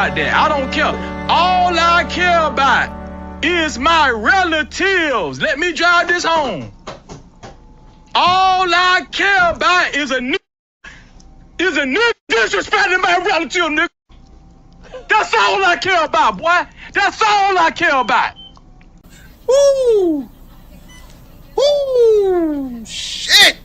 that. I don't care. All I care about is my relatives. Let me drive this home. All I care about is a nigga disrespecting my relative, nigga. That's all I care about, boy. That's all I care about. Woo! Woo! Shit!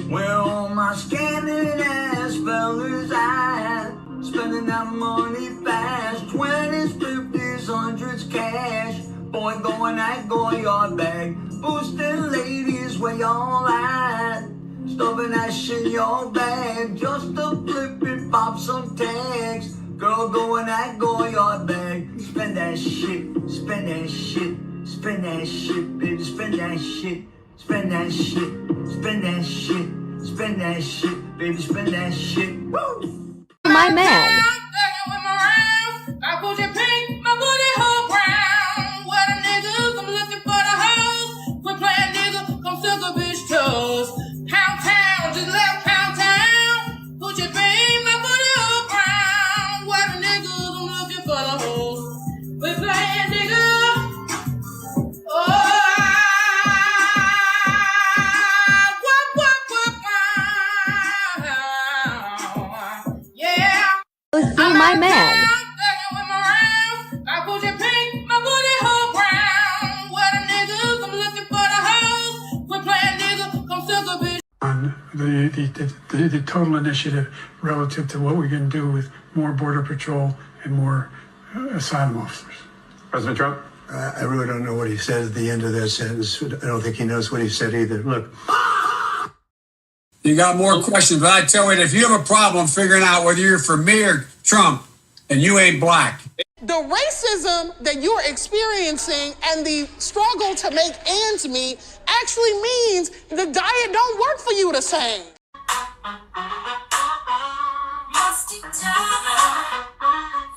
Where all my scanning ass fellas at? Spending that money fast, 20s, 50s, 100s cash. Boy, going at Goyard bag, boosting ladies where y'all at? Stuffing that shit in your bag, just to flip it, pop some tags. Girl, going at Goyard bag, spend that shit, spend that shit, spend that shit, baby, spend that shit. Spend that shit, spend that shit, spend that shit, baby, spend that shit. Woo! My man. I put your pink, my booty hole brown. What a niggas, I'm looking for the hoes. Quit playing nigga, come suck a bitch toes. Pound town, just left pound town. Put your pink, my booty hole brown. What a niggas, I'm looking for the hoes. Quit playing nigga. Oh. See my man. I put your pink, my booty hole brown. What a niggas, I'm looking for the hoes. Quit playing nigga, come suck a bitch. On the total initiative relative to what we can do with more Border Patrol and more asylum officers. President Trump? I really don't know what he said at the end of that sentence. I don't think he knows what he said either. Look. You got more questions, but I tell you, if you have a problem figuring out whether you're for me or Trump, and you ain't black. The racism that you're experiencing and the struggle to make ends meet actually means the diet don't work for you the same.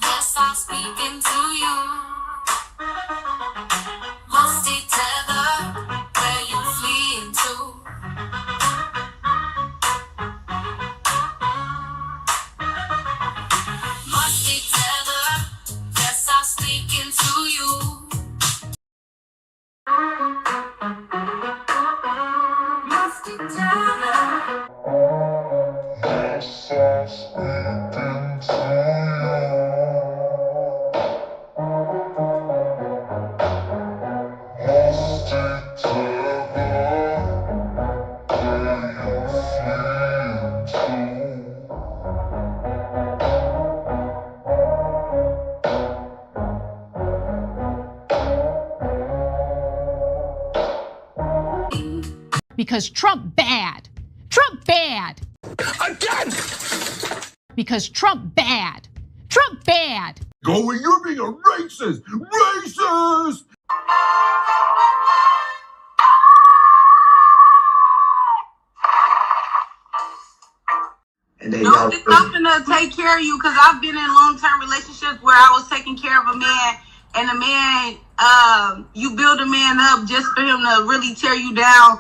Yes, I'm speaking to you. Musty tether, where you fleeing to? Musty tether, yes, I'm speaking to you. Musty tether. Yes, I'm speaking to you. Because Trump bad. Trump bad. Again! Because Trump bad. Trump bad. Go, you're being a racist! Racist! And no, it's something to take care of you, because I've been in long-term relationships where I was taking care of a man, and the man, you build a man up just for him to really tear you down.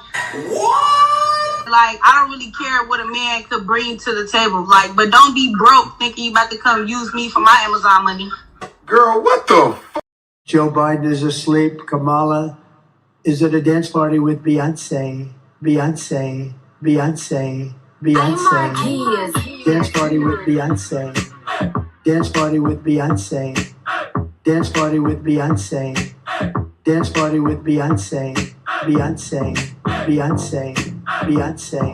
What? Like, I don't really care what a man could bring to the table. Like, but don't be broke thinking you about to come use me for my Amazon money. Girl, what the f? Joe Biden is asleep. Kamala is at a dance party with Beyonce. Beyonce. Beyonce. Beyonce. Dance party with Beyonce. Dance party with Beyonce. Dance party with Beyonce. Dance party with Beyonce. Beyonce. Beyonce. Beyonce.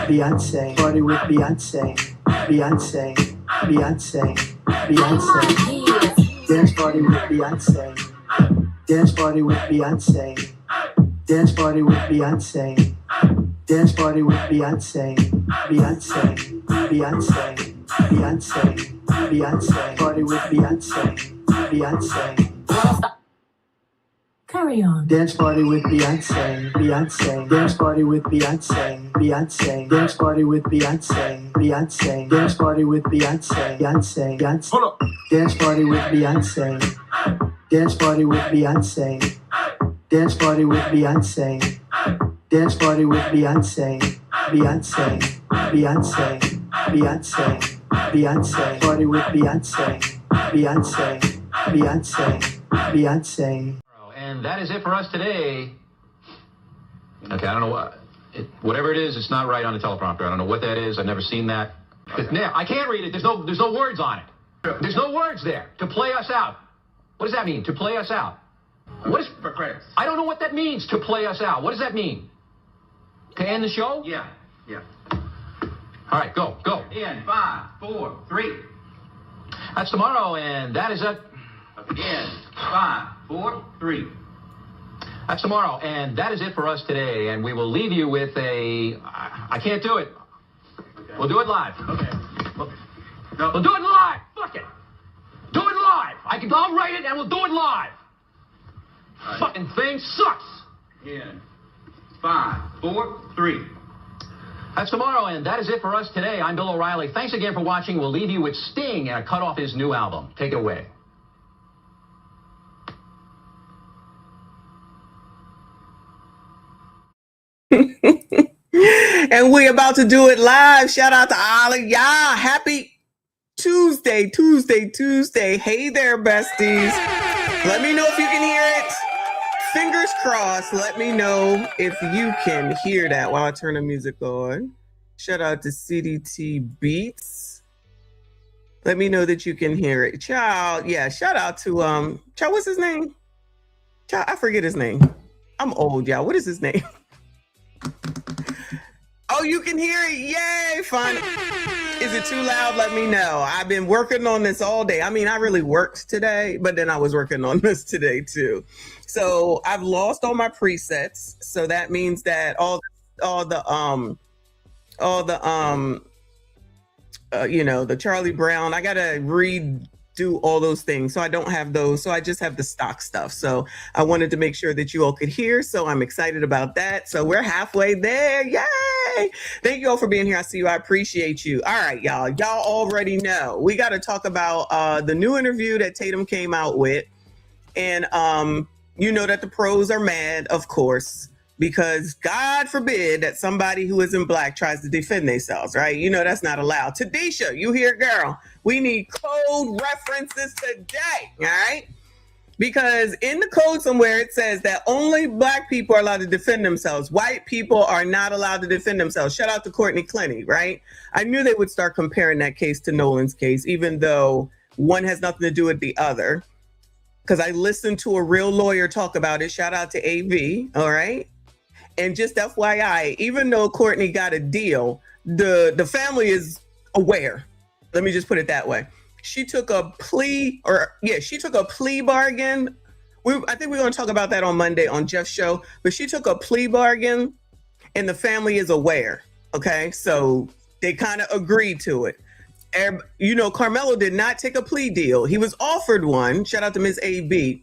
Beyonce. Party with Beyonce. Beyonce. Beyonce. Beyonce. Dance party with Beyonce. Dance party with Beyonce. Dance party with Beyonce. Dance party with Beyonce. Beyonce. Beyonce. Beyonce. Beyonce. Party with Beyonce. Beyonce. Carry on. Dance party with Beyonce. Beyonce. Dance party with Beyonce. Beyonce. Dance party with Beyonce. Beyonce. Dance party with Beyonce. Beyonce. Beyonce. Hold up. Dance party with Beyonce. Dance party with Beyonce. Dance party with Beyonce. Dance party with Beyonce. Beyonce. Beyonce. Beyonce. Beyonce. Party with Beyonce. Beyonce. Beyonce. Beyonce. And that is it for us today. Okay, I don't know what, whatever it is, it's not right on the teleprompter. I don't know what that is. I've never seen that. Yeah, I can't read it. There's no words on it. There's no words there. To play us out. What does that mean? To play us out. What is for credits? I don't know what that means. To play us out. What does that mean? To end the show? Yeah. All right, go. In 5, 4, 3. That's tomorrow, and that is it. In 5, 4, 3. That's tomorrow, and that is it for us today. And we will leave you with I can't do it. Okay. We'll do it live. Okay. We'll do it live. Fuck it. Do it live. I'll write it, and we'll do it live. Right. Fucking thing sucks. In 5, 4, 3. That's tomorrow, and that is it for us today. I'm Bill O'Reilly. Thanks again for watching. We'll leave you with Sting and a cut off his new album. Take it away. And we about to do it live. Shout out to all of y'all. Happy Tuesday. Hey there, besties. Let me know if you can hear it. Fingers crossed. Let me know if you can hear that while I turn the music on. Shout out to CDT Beats. Let me know that you can hear it. Child, yeah, shout out to child, what's his name? Child, I forget his name. I'm old, y'all. What is his name? Oh, you can hear it. Yay, fun. Is it too loud? Let me know. I've been working on this all day. I mean, I really worked today, but then I was working on this today too. So I've lost all my presets. So that means that all the the Charlie Brown, I gotta redo all those things. So I don't have those. So I just have the stock stuff. So I wanted to make sure that you all could hear. So I'm excited about that. So we're halfway there. Yay! Thank you all for being here. I see you. I appreciate you. All right, y'all. Y'all already know. We got to talk about the new interview that Tatum came out with. And you know that the pros are mad, of course, because God forbid that somebody who isn't black tries to defend themselves, right? You know that's not allowed. Tadisha, you hear, girl? We need code references today, all right? Because in the code somewhere it says that only black people are allowed to defend themselves. White people are not allowed to defend themselves. Shout out to Courtney Clenny, right? I knew they would start comparing that case to Nolan's case, even though one has nothing to do with the other. Because I listened to a real lawyer talk about it. Shout out to AV, all right? And just FYI, even though Courtney got a deal, the family is aware. Let me just put it that way. She took a plea bargain. I think we're going to talk about that on Monday on Jeff's show. But she took a plea bargain, and the family is aware. Okay, so they kind of agreed to it. You know, Carmelo did not take a plea deal. He was offered one. Shout out to Ms. AB.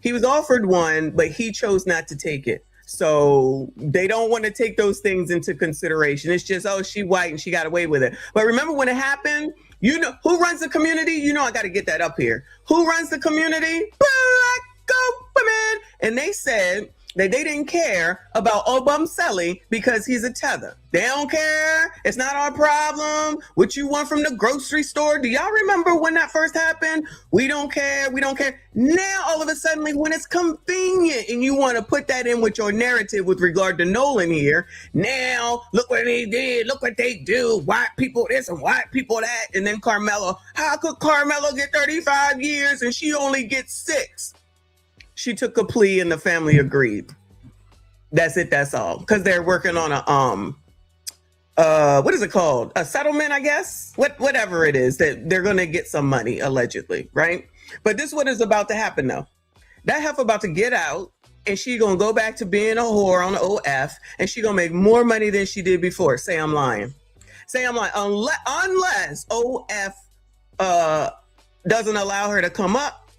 He was offered one, but he chose not to take it. So they don't want to take those things into consideration. It's just, oh, she white and she got away with it. But remember when it happened, you know, who runs the community? You know, I got to get that up here. Who runs the community? Black women. And they said that they didn't care about Obamseli because he's a tether. They don't care. It's not our problem. What you want from the grocery store? Do y'all remember when that first happened? We don't care. We don't care. Now, all of a sudden, when it's convenient and you want to put that in with your narrative with regard to Nolan here, now, look what they did. Look what they do. White people this and white people that. And then Carmelo. How could Carmelo get 35 years and she only gets 6? She took a plea and the family agreed. That's it. That's all. Because they're working on what is it called? A settlement, I guess. Whatever it is, that they're going to get some money, allegedly, right? But this is what is about to happen, though. That heifer about to get out, and she gonna go back to being a whore on the OF, and she gonna make more money than she did before. Say I'm lying. Say I'm lying. Unless OF doesn't allow her to come up.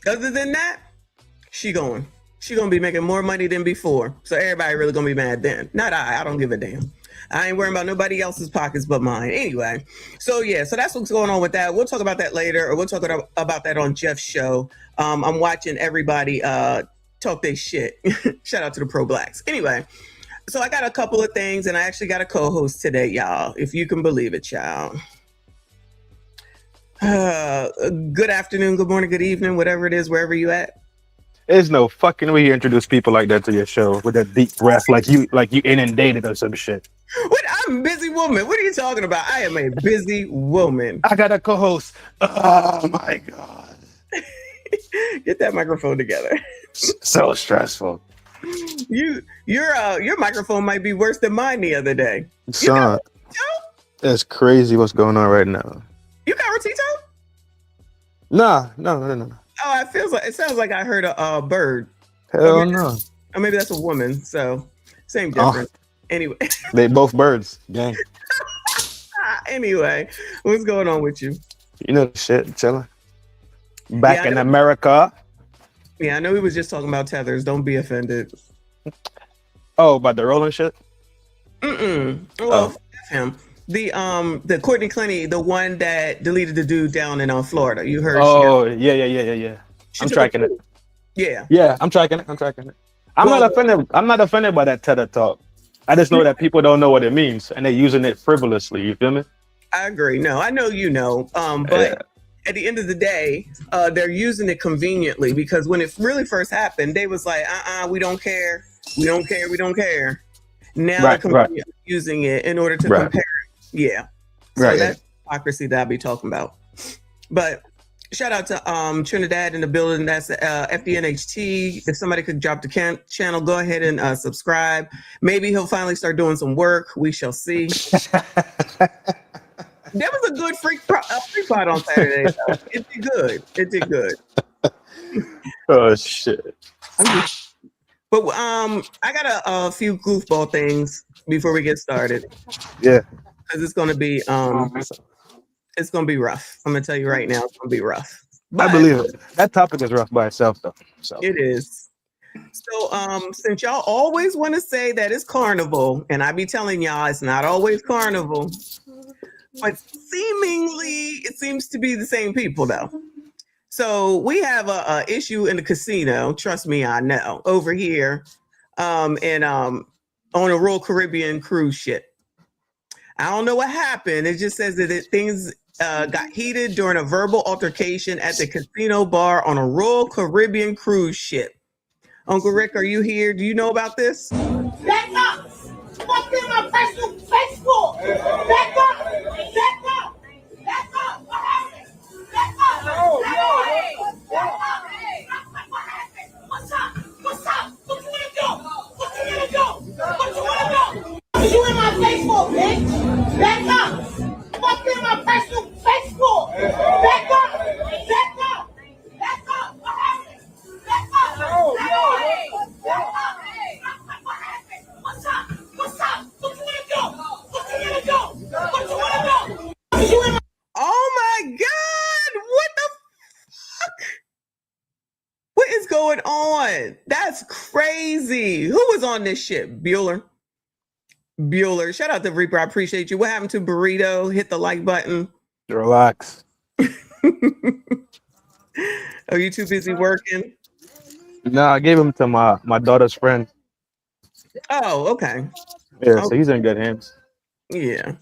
Other than that, she gonna be making more money than before. So everybody really gonna be mad then. Not I don't give a damn. I ain't worrying about nobody else's pockets but mine. Anyway, so that's what's going on with that. We'll talk about that later, or we'll talk about that on Jeff's show. I'm watching everybody talk their shit. Shout out to the pro blacks. Anyway, so I got a couple of things, and I actually got a co-host today, y'all, if you can believe it, y'all. Good afternoon, good morning, good evening, whatever it is, wherever you at. There's no fucking way you introduce people like that to your show with that deep breath, like you inundated or some shit. What? I'm a busy woman. What are you talking about? I am a busy woman. I got a co-host. Oh my God. Get that microphone together. So stressful. Your microphone might be worse than mine the other day. Son, that's crazy what's going on right now. You got Rotito? No. Oh, it sounds like I heard a bird. Hell no. Or maybe that's a woman. So same difference. Anyway. They both birds. Gang. Anyway, what's going on with you? You know the shit, chilling. Back in America. Yeah, I know we was just talking about tethers. Don't be offended. Oh, about the rolling shit? Well, him. The Courtney Clenny, the one that deleted the dude down in Florida. You heard? Oh, yeah. I'm tracking it. Yeah, I'm tracking it. I'm not offended by that tether talk. I just know that people don't know what it means, and they're using it frivolously. You feel me? I agree. No, I know you know. But at the end of the day, they're using it conveniently, because when it really first happened, they was like, we don't care. Now they're using it in order to compare. Yeah. So that's hypocrisy that I be talking about. But shout out to Trinidad in the building. That's FDNHT. If somebody could drop the channel, go ahead and subscribe. Maybe he'll finally start doing some work. We shall see. That was a good freak pot on Saturday. Though. It did good. Oh shit. But I got a few goofball things before we get started. Yeah. Because it's gonna be rough. I'm gonna tell you right now, it's gonna be rough. But I believe it. That topic is rough by itself, though. So. It is. So since y'all always want to say that it's carnival, and I be telling y'all it's not always carnival, but seemingly it seems to be the same people though. So we have a issue in the casino. Trust me, I know. Over here, on a Royal Caribbean cruise ship. I don't know what happened. It just says that things got heated during a verbal altercation at the casino bar on a Royal Caribbean cruise ship. Uncle Rick, are you here? Do you know about this? Back up! Fuck in my personal Facebook! Back up! What happened? Back up! What happened? What's up? What you wanna do? You in my Facebook, bitch! Back up! Fuck in my personal Facebook! Back up! What happened? Back up! What happened? What's up? What you wanna do? Oh my God! What the fuck? What is going on? That's crazy. Who was on this ship? Bueller. Shout out to Reaper. I appreciate you. What happened to Burrito? Hit the like button. Relax. Are you too busy working? No, I gave him to my daughter's friend. Oh, okay. Yeah, so he's in good hands. Yeah.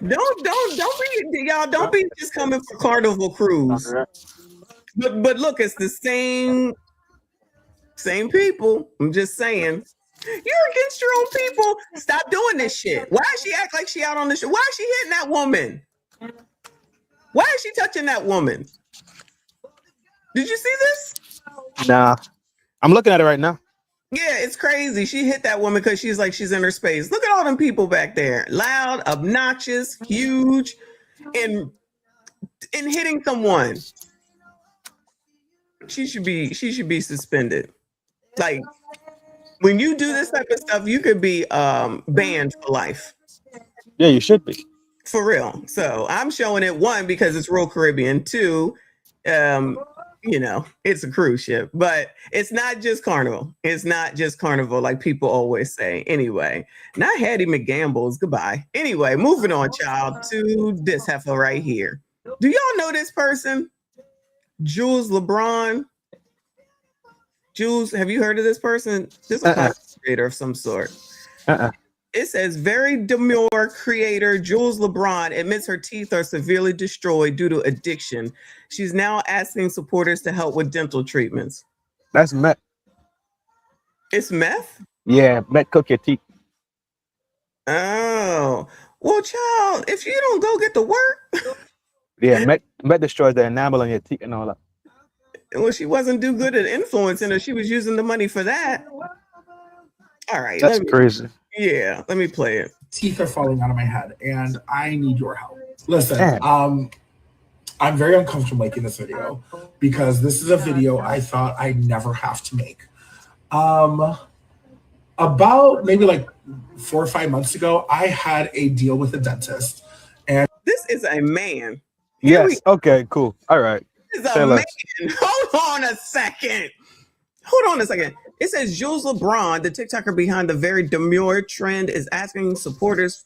Don't be just coming for Carnival Cruise. But look, it's the same people. I'm just saying. You're against your own people. Stop doing this shit. Why does she act like she out on the show? Why is she hitting that woman? Why is she touching that woman? Did you see this? Nah. I'm looking at it right now. Yeah, it's crazy. She hit that woman because she's in her space. Look at all them people back there. Loud, obnoxious, huge, and hitting someone. She should be suspended. Like when you do this type of stuff, you could be banned for life. Yeah, you should be. For real. So I'm showing it, one, because it's Royal Caribbean. Two, it's a cruise ship, but it's not just Carnival. It's not just Carnival like people always say. Anyway, not Hattie McGamble's. Goodbye. Anyway, moving on, child, to this heifer right here. Do y'all know this person? Jules LeBron. Jules, have you heard of this person? This is a content creator of some sort. It says, very demure creator Jules LeBron admits her teeth are severely destroyed due to addiction. She's now asking supporters to help with dental treatments. That's meth. It's meth? Yeah, meth cook your teeth. Oh. Well, child, if you don't go get the work. Yeah, meth destroys the enamel on your teeth and all that. Well, she wasn't do good at influencing her. She was using the money for that. All right. That's crazy. Yeah, let me play it. Teeth are falling out of my head, and I need your help. Listen, I'm very uncomfortable making this video because this is a video I thought I'd never have to make. About maybe like 4 or 5 months ago, I had a deal with a dentist, and this is a man. Yes. Okay. Cool. All right. This is a man. Hold on a second. It says Jules LeBron, the TikToker behind the very demure trend, is asking her supporters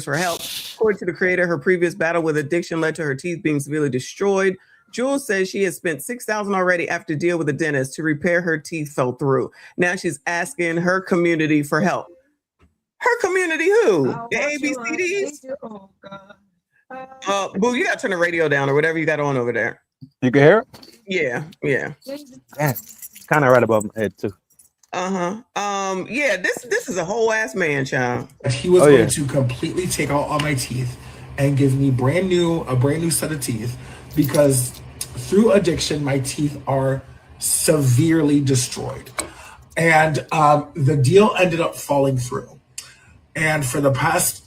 for help. According to the creator, her previous battle with addiction led to her teeth being severely destroyed. Jules says she has spent $6,000 already after deal with a dentist to repair her teeth fell through. Now she's asking her community for help. Her community who? The ABCDs? Boo, you gotta turn the radio down or whatever you got on over there. You can hear it? Yeah. Yeah. Kind of right above my head too. Yeah, this is a whole ass man, child. He was going to completely take out all my teeth and give me a brand new set of teeth because through addiction, my teeth are severely destroyed. And the deal ended up falling through. And for the past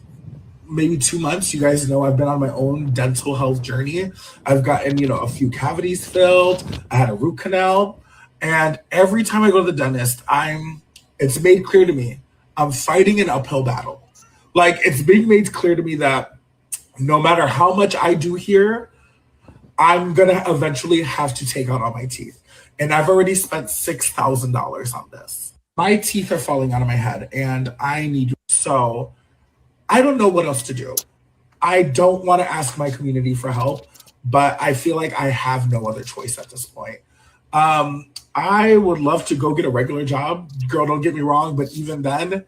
maybe 2 months, you guys know I've been on my own dental health journey. I've gotten, a few cavities filled. I had a root canal. And every time I go to the dentist, it's made clear to me, I'm fighting an uphill battle. Like, it's being made clear to me that no matter how much I do here, I'm going to eventually have to take out all my teeth. And I've already spent $6,000 on this. My teeth are falling out of my head, and I need... So, I don't know what else to do. I don't want to ask my community for help, but I feel like I have no other choice at this point. I would love to go get a regular job. Girl, don't get me wrong, but even then,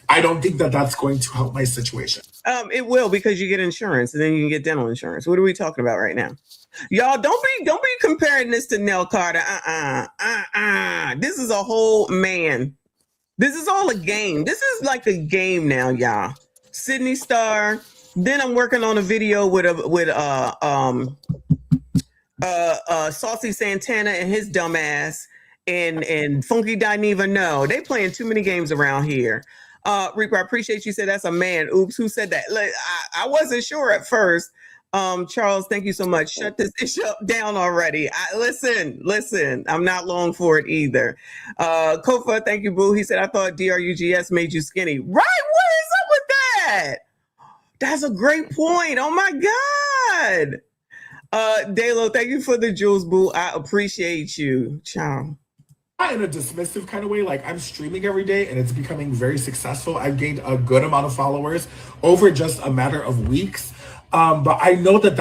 I don't think that that's going to help my situation. It will, because you get insurance and then you can get dental insurance. What are we talking about right now? Y'all, don't be comparing this to Nell Carter. This is a whole man. This is all a game. this is like a game now, y'all. Sydney Star. Then I'm working on a video with Saucy Santana and his dumb ass and Funky Dineva. No, they playing too many games around here. Reaper, I appreciate you said that's a man. Oops, who said that? I wasn't sure at first. Charles, thank you so much. Shut this issue down already. Listen, I'm not long for it either. Kofa, thank you, boo. He said, I thought DRUGS made you skinny. Right, what is up with that? That's a great point. Oh my God. Dalo, thank you for the jewels, boo. I appreciate you. Ciao. Not in a dismissive kind of way. Like, I'm streaming every day and it's becoming very successful. I've gained a good amount of followers over just a matter of weeks. But I know that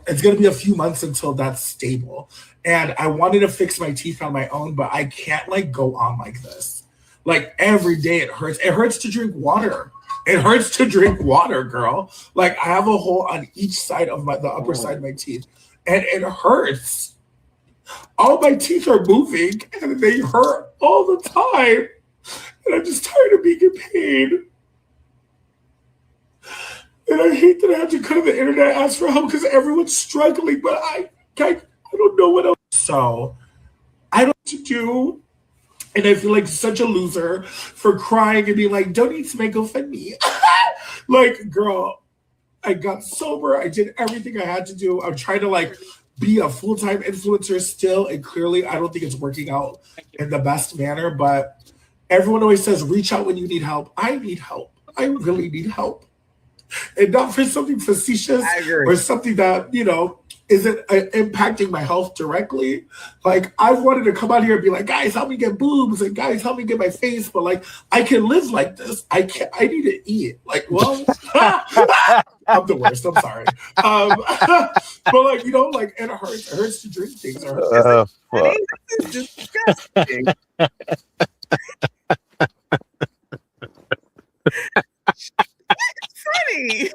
it's gonna be a few months until that's stable. And I wanted to fix my teeth on my own, but I can't go on like this. Like, every day it hurts. It hurts to drink water. It hurts to drink water, girl. Like, I have a hole on each side of the upper side of my teeth, and it hurts. All my teeth are moving, and they hurt all the time. And I'm just tired of being in pain. And I hate that I have to come to the internet and ask for help because everyone's struggling, but I don't know what else. So, I don't know what to do. And I feel like such a loser for crying and being like, donate to my GoFundMe. Like, girl, I got sober. I did everything I had to do. I'm trying to be a full-time influencer still, and clearly I don't think it's working out in the best manner, but everyone always says reach out when you need help. I need help. I really need help. And not for something facetious or something that, you know, isn't impacting my health directly. Like, I wanted to come out here and be like, guys, help me get boobs, and guys, help me get my face, but like, I can live like this. I need to eat. Like, well, I'm the worst. I'm sorry. But like, you know, like, it hurts. It hurts to drink things. This is disgusting. Funny.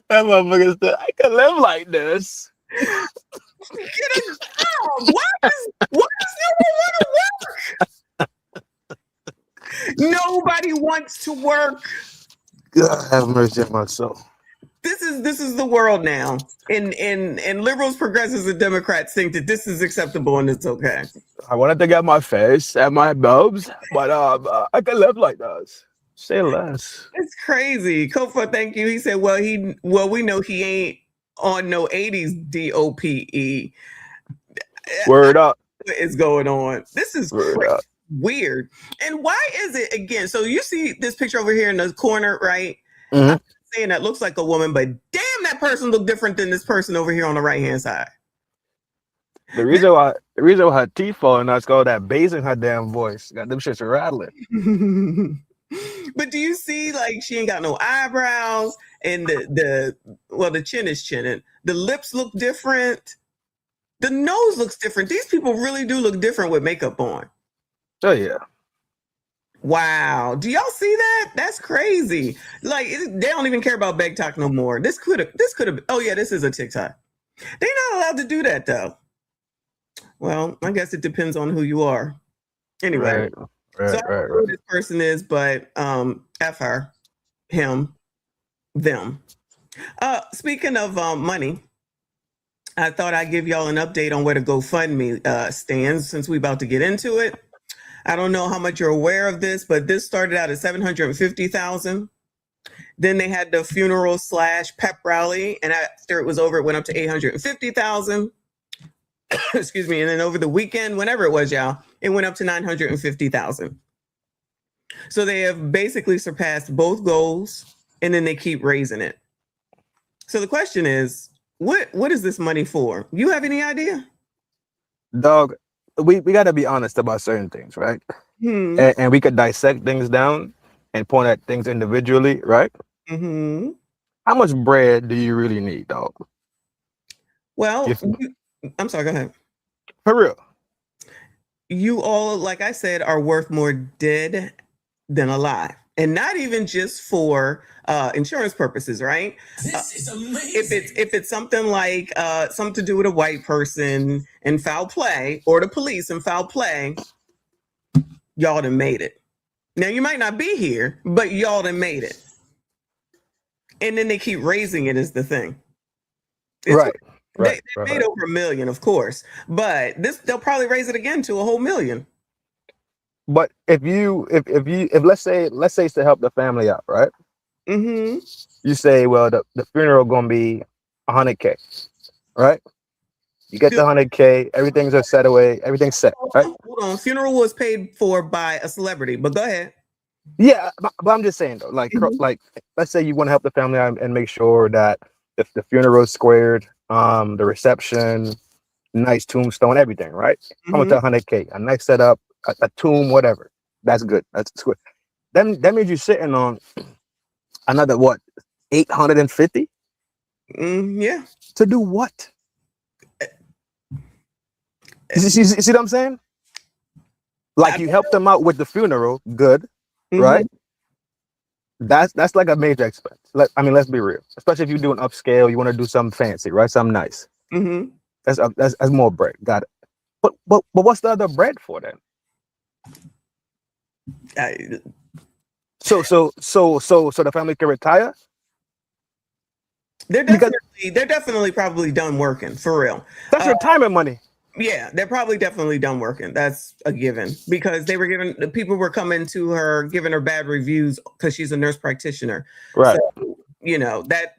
That motherfucker said, I can live like this. Get a job. Why does no one want to work? Nobody wants to work. God have mercy on my soul. This is the world now. And liberals, progressives, and Democrats think that this is acceptable and it's okay. I wanted to get my face and my boobs, but I can live like this. Say less. It's crazy. Kofa, thank you. He said, well, we know he ain't on no 80s DOPE. Word up. What is going on? This is weird. And why is it, again, so you see this picture over here in the corner, right? Mm-hmm. I'm saying that looks like a woman, but damn, that person look different than this person over here on the right-hand side. The reason why her teeth falling out is called that bass in her damn voice. Got them shits rattling. But do you see, like, she ain't got no eyebrows, and the chin is chinning. The lips look different. The nose looks different. These people really do look different with makeup on. Oh yeah. Wow. Do y'all see that? That's crazy. Like, they don't even care about Beg Talk no more. This could have. Oh yeah, this is a TikTok. They're not allowed to do that though. Well, I guess it depends on who you are. Anyway. Right, so I don't know who this person is, but F her, him, them. Speaking of money, I thought I'd give y'all an update on where the GoFundMe stands since we're about to get into it. I don't know how much you're aware of this, but this started out at $750,000. Then they had the funeral / pep rally, and after it was over, it went up to $850,000. Excuse me. And then over the weekend, whenever it was, y'all, it went up to $950,000. So they have basically surpassed both goals, and then they keep raising it. So the question is, what is this money for? You have any idea? Dog, we got to be honest about certain things, right? And we could dissect things down and point at things individually, right? Mm-hmm. How much bread do you really need, dog? Well, I'm sorry, go ahead. For real. You all, like I said, are worth more dead than alive. And not even just for insurance purposes, right? This is amazing. If it's something like something to do with a white person and foul play, or the police and foul play, y'all done made it. Now, you might not be here, but y'all done made it. And then they keep raising it is the thing. Right. They made over $1 million, of course, but they'll probably raise it again to a whole $1 million. But if let's say it's to help the family out, right? Mm-hmm. You say, well, the funeral gonna be $100K, right? You get the $100K, everything's set away, everything's set, right? Hold on, funeral was paid for by a celebrity, but go ahead. Yeah, but I'm just saying though, like let's say you want to help the family out and make sure that if the funeral is squared, the reception, nice tombstone, everything, right? Come with the $100K, a nice setup, a tomb, whatever. That's good. That's good. That means you're sitting on another what, 850? Yeah. To do what? You see what I'm saying? Like, you helped them out with the funeral, good, right? That's like a major expense. Let's be real. Especially if you're doing upscale, you want to do something fancy, right? Something nice. Mm-hmm. That's more bread. Got it. But what's the other bread for then? So the family can retire? They're definitely probably done working, for real. That's retirement money. Yeah, they're probably definitely done working. That's a given, because the people were coming to her, giving her bad reviews because she's a nurse practitioner. Right. So, that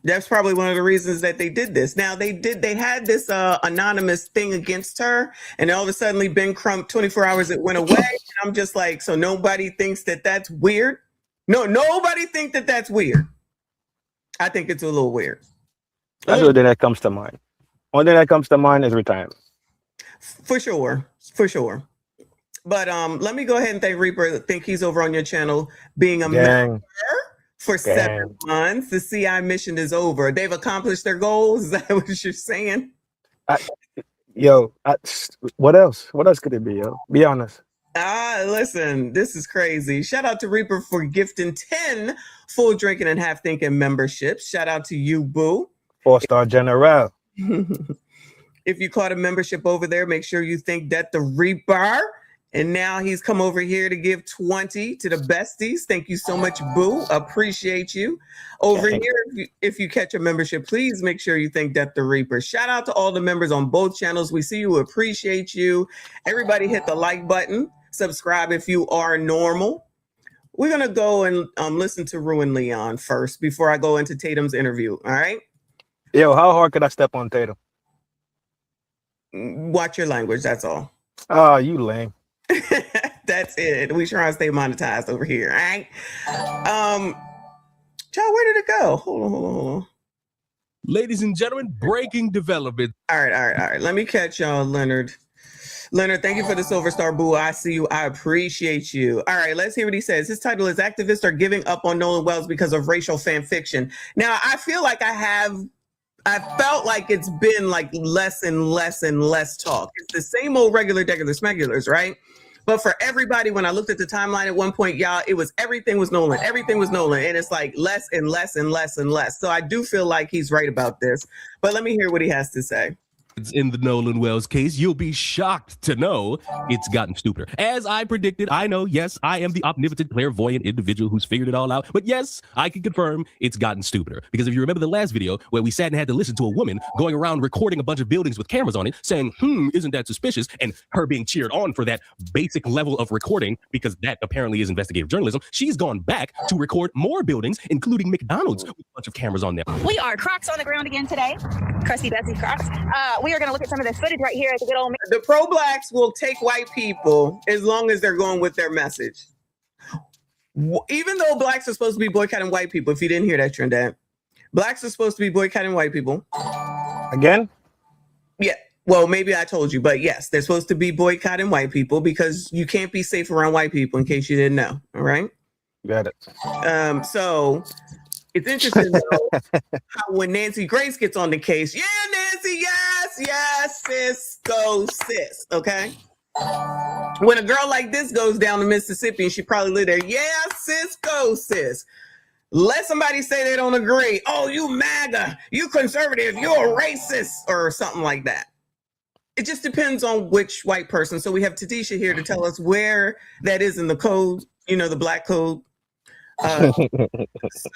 That's probably one of the reasons that they did this. Now they had this anonymous thing against her, and all of a sudden Ben Crump 24 hours it went away. And I'm just like, so nobody thinks that that's weird? No, nobody think that that's weird. I think it's a little weird. That's the only thing that comes to mind. Only thing that comes to mind is retirement. For sure. But let me go ahead and thank Reaper. I think he's over on your channel being a member for 7 months. The CI mission is over. They've accomplished their goals. Is that what you're saying? What else? What else could it be, yo? Be honest. Listen, this is crazy. Shout out to Reaper for gifting 10 full drinking and half thinking memberships. Shout out to you, boo. 4-star general. If you caught a membership over there, make sure you thank that the Reaper. And now he's come over here to give 20 to the besties. Thank you so much, boo. Appreciate you. Over here, if you catch a membership, please make sure you thank Death the Reaper. Shout out to all the members on both channels. We see you, appreciate you. Everybody hit the like button. Subscribe if you are normal. We're going to go and listen to Ruin Leon first before I go into Tatum's interview. All right? Yo, how hard could I step on Tatum? Watch your language. That's all. Oh, you lame. That's it. We try to stay monetized over here. All right. Child, where did it go? Hold on. Ladies and gentlemen, breaking development. All right. Let me catch y'all, Leonard. Leonard, thank you for the silver star, boo. I see you. I appreciate you. All right, let's hear what he says. His title is Activists Are Giving Up on Nolan Wells Because of Racial Fan Fiction. Now, I feel like I felt like it's been like less and less and less talk. It's the same old regular smegulars, right? But for everybody, when I looked at the timeline at one point, y'all, it was everything was Nolan. And it's like less and less and less and less. So I do feel like he's right about this. But let me hear what he has to say. In the Nolan Wells case, you'll be shocked to know it's gotten stupider. As I predicted, I know, yes, I am the omnipotent, clairvoyant individual who's figured it all out. But yes, I can confirm it's gotten stupider. Because if you remember the last video where we sat and had to listen to a woman going around recording a bunch of buildings with cameras on it, saying, isn't that suspicious? And her being cheered on for that basic level of recording, because that apparently is investigative journalism, she's gone back to record more buildings, including McDonald's, with a bunch of cameras on them. We are Crocs on the ground again today. Crusty Betsy Crocs. We are going to look at some of this footage right here at the good old. The pro-blacks will take white people as long as they're going with their message. Even though blacks are supposed to be boycotting white people, if you didn't hear that, Trinidad, blacks are supposed to be boycotting white people. Again? Yeah. Well, maybe I told you, but yes, they're supposed to be boycotting white people because you can't be safe around white people, in case you didn't know. All right? Got it. So it's interesting though, how when Nancy Grace gets on the case, yeah, Nancy, yes, sis, go sis, okay? When a girl like this goes down to Mississippi and she probably lived there, yeah, sis, go sis. Let somebody say they don't agree. Oh, you MAGA, you conservative, you're a racist, or something like that. It just depends on which white person. So we have Tadisha here to tell us where that is in the code, the black code. So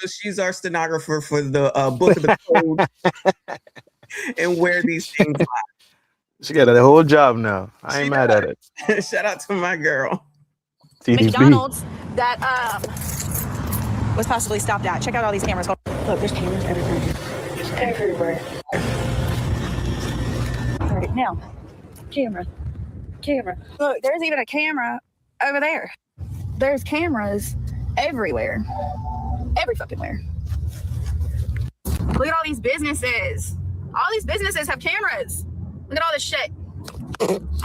she's our stenographer for the book of the code and where these things lie. She got a whole job now. I ain't mad at it. Shout out to my girl. McDonald's that was possibly stopped at. Check out all these cameras. Look, there's cameras everywhere. It's everywhere. All right, now, camera. Look, there's even a camera over there. There's cameras everywhere. Every fucking where. Look at all these businesses. All these businesses have cameras. Look at all this shit.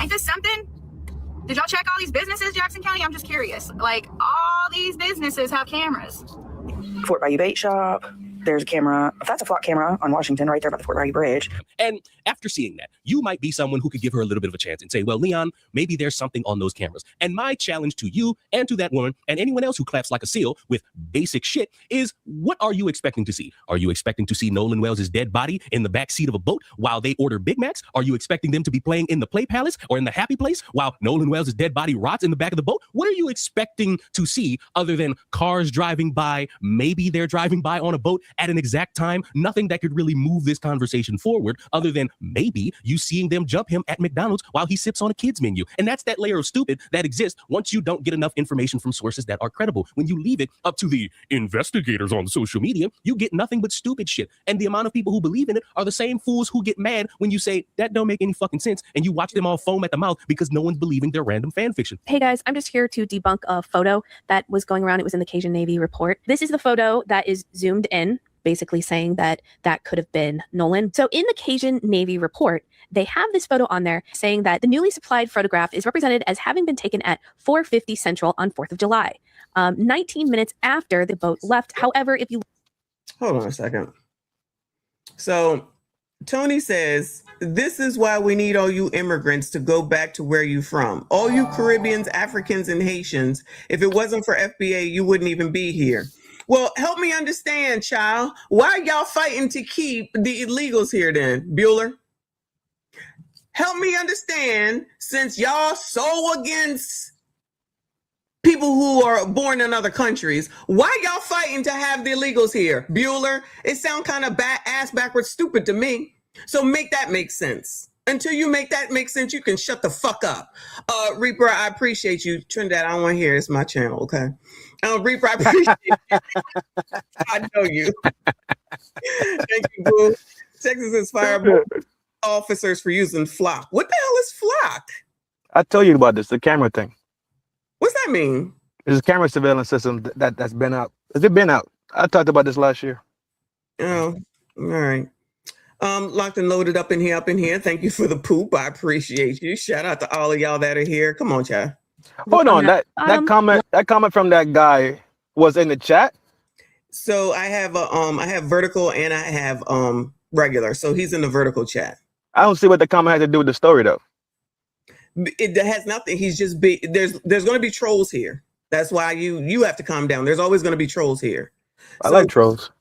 Ain't this something? Did y'all check all these businesses, Jackson County? I'm just curious. Like, all these businesses have cameras. Fort Bayou Bait Shop. There's a camera. That's a flock camera on Washington right there by the Fort Bayou Bridge. And after seeing that, you might be someone who could give her a little bit of a chance and say, well, Leon, maybe there's something on those cameras. And my challenge to you and to that woman and anyone else who claps like a seal with basic shit is, what are you expecting to see? Are you expecting to see Nolan Wells' dead body in the back seat of a boat while they order Big Macs? Are you expecting them to be playing in the Play Palace or in the Happy Place while Nolan Wells' dead body rots in the back of the boat? What are you expecting to see other than cars driving by? Maybe they're driving by on a boat at an exact time, nothing that could really move this conversation forward other than maybe you seeing them jump him at McDonald's while he sips on a kid's menu. And that's that layer of stupid that exists once you don't get enough information from sources that are credible. When you leave it up to the investigators on social media, you get nothing but stupid shit. And the amount of people who believe in it are the same fools who get mad when you say that don't make any fucking sense, and you watch them all foam at the mouth because no one's believing their random fan fiction. Hey guys, I'm just here to debunk a photo that was going around. It was in the Cajun Navy report. This is the photo that is zoomed in, basically saying that that could have been Nolan. So in the Cajun Navy report, they have this photo on there saying that the newly supplied photograph is represented as having been taken at 4:50 Central on 4th of July, 19 minutes after the boat left. However, if you... Hold on a second. So Tony says, this is why we need all you immigrants to go back to where you from. All you Caribbeans, Africans, and Haitians. If it wasn't for FBA, you wouldn't even be here. Well, help me understand, child. Why are y'all fighting to keep the illegals here then, Bueller? Help me understand, since y'all so against people who are born in other countries, why y'all fighting to have the illegals here, Bueller? It sounds kind of ass backwards stupid to me. So make that make sense. Until you make that make sense, you can shut the fuck up. Reaper, I appreciate you. Trinidad, I don't want to hear. It's my channel, okay? Reaper, I appreciate you. I know you. Thank you, boo. Texas is fired officers for using flock. What the hell is flock? I told you about this, the camera thing. What's that mean? There's a camera surveillance system that's been out. Has it been out? I talked about this last year. Oh, all right. Locked and loaded up in here. Thank you for the poop. I appreciate you. Shout out to all of y'all that are here. Come on, chat. Hold on. That comment from that guy was in the chat. So I have vertical and I have regular. So he's in the vertical chat. I don't see what the comment has to do with the story though. It has nothing. He's just there's going to be trolls here. That's why you have to calm down. There's always going to be trolls here. I like trolls.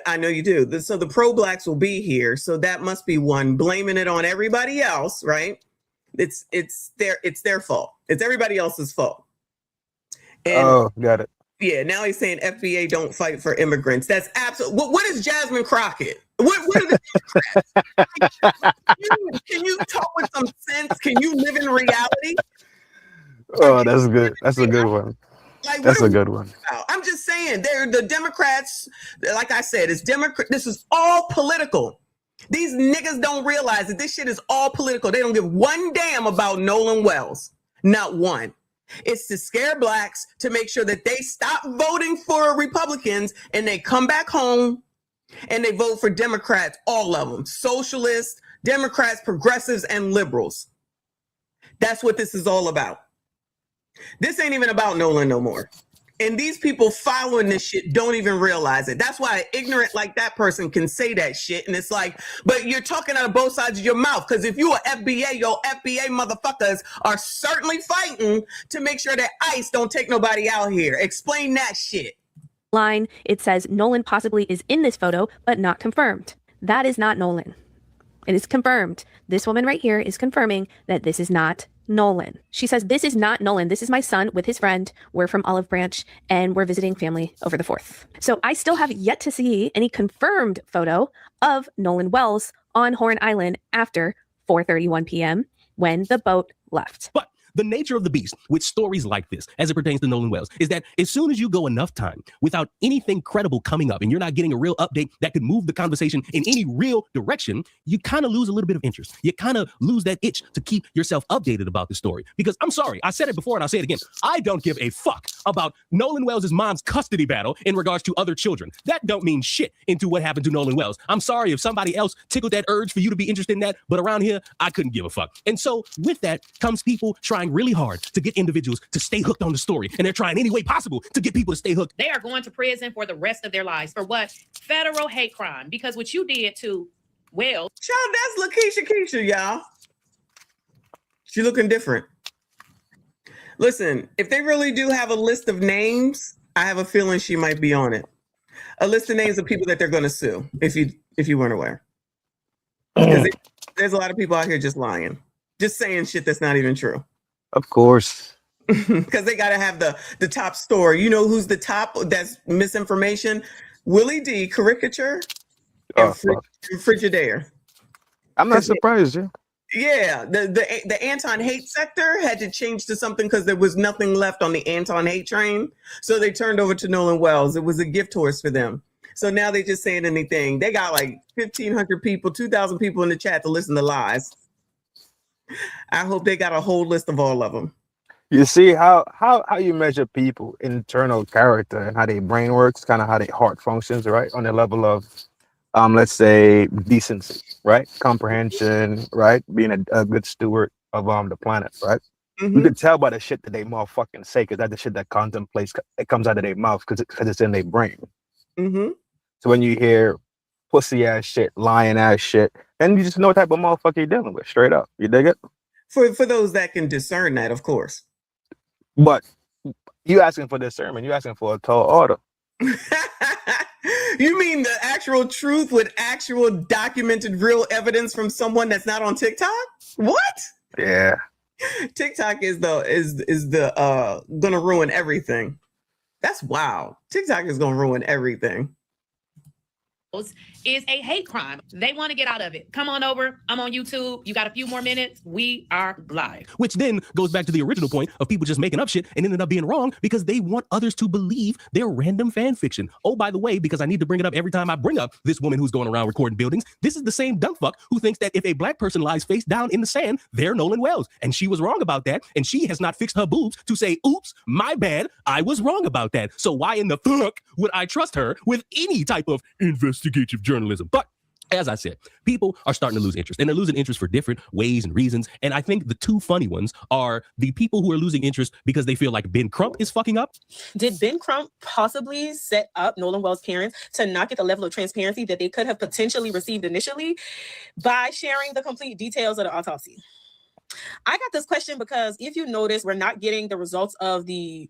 I know you do. So the pro-blacks will be here. So that must be one blaming it on everybody else, right? It's their fault. It's everybody else's fault. And got it. Yeah, now he's saying FBA don't fight for immigrants. That's absolutely. What is Jasmine Crockett? What are the Democrats? Can you talk with some sense? Can you live in reality? Oh, that's good. That's a good one. Like, that's a good one. I'm just saying, they're the Democrats. Like I said, it's Democrat. This is all political. These niggas don't realize that this shit is all political. They don't give one damn about Nolan Wells. Not one. It's to scare blacks, to make sure that they stop voting for Republicans and they come back home and they vote for Democrats, all of them. Socialists, Democrats, progressives, and liberals. That's what this is all about. This ain't even about Nolan no more. And these people following this shit don't even realize it. That's why ignorant like that person can say that shit. And it's like, but you're talking out of both sides of your mouth. Because if you are FBA, your FBA motherfuckers are certainly fighting to make sure that ICE don't take nobody out here. Explain that shit. Line, it says Nolan possibly is in this photo, but not confirmed. That is not Nolan. It is confirmed. This woman right here is confirming that this is not Nolan. She says, this is not Nolan. This is my son with his friend. We're from Olive Branch and we're visiting family over the 4th. So I still have yet to see any confirmed photo of Nolan Wells on Horn Island after 4:31 p.m. when the boat left. But the nature of the beast with stories like this, as it pertains to Nolan Wells, is that as soon as you go enough time without anything credible coming up and you're not getting a real update that could move the conversation in any real direction, you kind of lose a little bit of interest. You kind of lose that itch to keep yourself updated about the story. Because I'm sorry, I said it before and I'll say it again. I don't give a fuck about Nolan Wells' mom's custody battle in regards to other children. That don't mean shit into what happened to Nolan Wells. I'm sorry if somebody else tickled that urge for you to be interested in that, but around here, I couldn't give a fuck. And so with that comes people trying really hard to get individuals to stay hooked on the story. And they're trying any way possible to get people to stay hooked. They are going to prison for the rest of their lives. For what? Federal hate crime. Because what you did to Wells. Child, that's Lakeisha, y'all. She looking different. Listen, if they really do have a list of names, I have a feeling she might be on it. A list of names of people that they're going to sue, if you weren't aware. There's a lot of people out here just lying. Just saying shit that's not even true. Of course. Because they got to have the top story. You know who's the top? That's misinformation. Willie D caricature and Frigidaire. I'm not surprised, yeah. Yeah, the Anton hate sector had to change to something because there was nothing left on the Anton hate train. So they turned over to Nolan Wells. It was a gift horse for them. So now they just saying anything. They got like 1,500 people, 2,000 people in the chat to listen to lies. I hope they got a whole list of all of them. You see how you measure people internal character and how their brain works, kind of how their heart functions, right? On the level of let's say decency, right? Comprehension, right? Being a good steward of the planet, right? Mm-hmm. You can tell by the shit that they motherfucking say, because that's the shit that contemplates, it comes out of their mouth because it's in their brain. Mm-hmm. So when you hear pussy ass shit, lying ass shit, then you just know what type of motherfucker you're dealing with, straight up. You dig it? For those that can discern that, of course. But you asking for discernment, you asking for a tall order. You mean the actual truth with actual documented real evidence from someone that's not on TikTok? What? Yeah. TikTok is the gonna ruin everything. That's wild. TikTok is gonna ruin everything. Is a hate crime. They want to get out of it. Come on over. I'm on YouTube. You got a few more minutes. We are live. Which then goes back to the original point of people just making up shit and ended up being wrong because they want others to believe their random fan fiction. Oh, by the way, because I need to bring it up every time I bring up this woman who's going around recording buildings, this is the same dumb fuck who thinks that if a black person lies face down in the sand, they're Nolan Wells. And she was wrong about that. And she has not fixed her boobs to say, oops, my bad, I was wrong about that. So why in the fuck would I trust her with any type of investigative journalism? But as I said, people are starting to lose interest, and they're losing interest for different ways and reasons. And I think the two funny ones are the people who are losing interest because they feel like Ben Crump is fucking up. Did Ben Crump possibly set up Nolan Wells' parents to not get the level of transparency that they could have potentially received initially by sharing the complete details of the autopsy? I got this question because if you notice, we're not getting the results of the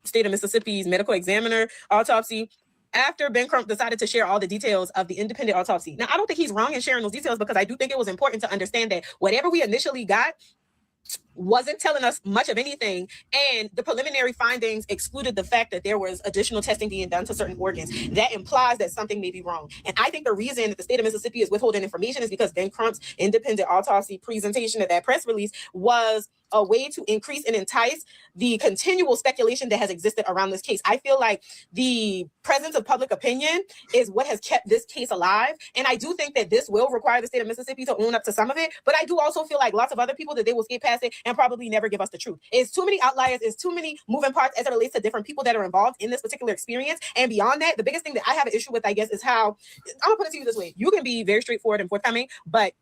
state of Mississippi's medical examiner autopsy after Ben Crump decided to share all the details of the independent autopsy. Now, I don't think he's wrong in sharing those details because I do think it was important to understand that whatever we initially got wasn't telling us much of anything, and the preliminary findings excluded the fact that there was additional testing being done to certain organs. That implies that something may be wrong. And I think the reason that the state of Mississippi is withholding information is because Ben Crump's independent autopsy presentation of that press release was a way to increase and entice the continual speculation that has existed around this case. I feel like the presence of public opinion is what has kept this case alive. And I do think that this will require the state of Mississippi to own up to some of it. But I do also feel like lots of other people that they will skip past it and probably never give us the truth. It's too many outliers. It's too many moving parts as it relates to different people that are involved in this particular experience. And beyond that, the biggest thing that I have an issue with, I guess, is how, I'm gonna put it to you this way. You can be very straightforward and forthcoming, but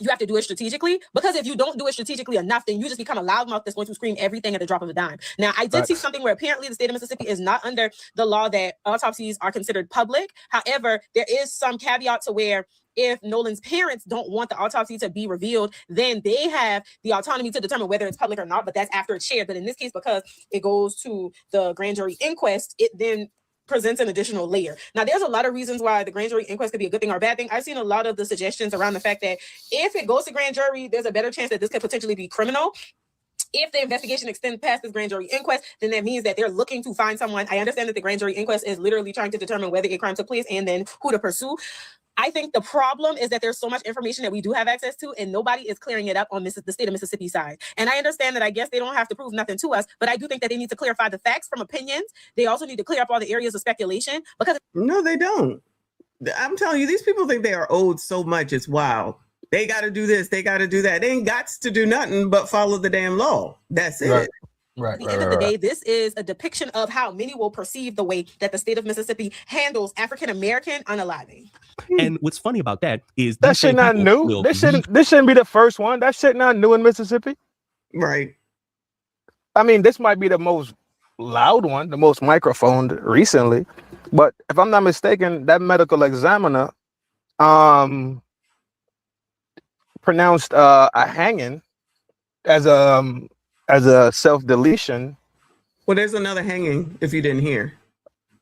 you have to do it strategically, because if you don't do it strategically enough, then you just become a loudmouth that's going to scream everything at the drop of a dime. Now, I did see something where apparently the state of Mississippi is not under the law that autopsies are considered public. However, there is some caveat to where if Nolan's parents don't want the autopsy to be revealed, then they have the autonomy to determine whether it's public or not, but that's after it's shared. But in this case, because it goes to the grand jury inquest, it then presents an additional layer. Now, there's a lot of reasons why the grand jury inquest could be a good thing or a bad thing. I've seen a lot of the suggestions around the fact that if it goes to grand jury, there's a better chance that this could potentially be criminal. If the investigation extends past this grand jury inquest, then that means that they're looking to find someone. I understand that the grand jury inquest is literally trying to determine whether a crime took place and then who to pursue. I think the problem is that there's so much information that we do have access to, and nobody is clearing it up on the state of Mississippi side. And I understand that I guess they don't have to prove nothing to us, but I do think that they need to clarify the facts from opinions. They also need to clear up all the areas of speculation, because no, they don't. I'm telling you, these people think they are owed so much. It's wild. They got to do this. They got to do that. They ain't got to do nothing but follow the damn law. That's it. At the end of the day, this is a depiction of how many will perceive the way that the state of Mississippi handles African-American unaliving. And what's funny about that is that shit not new. This shouldn't be the first one. That shit not new in Mississippi. Right. I mean, this might be the most loud one, the most microphoned recently. But if I'm not mistaken, that medical examiner pronounced a hanging as a self-deletion. Well, there's another hanging, if you didn't hear.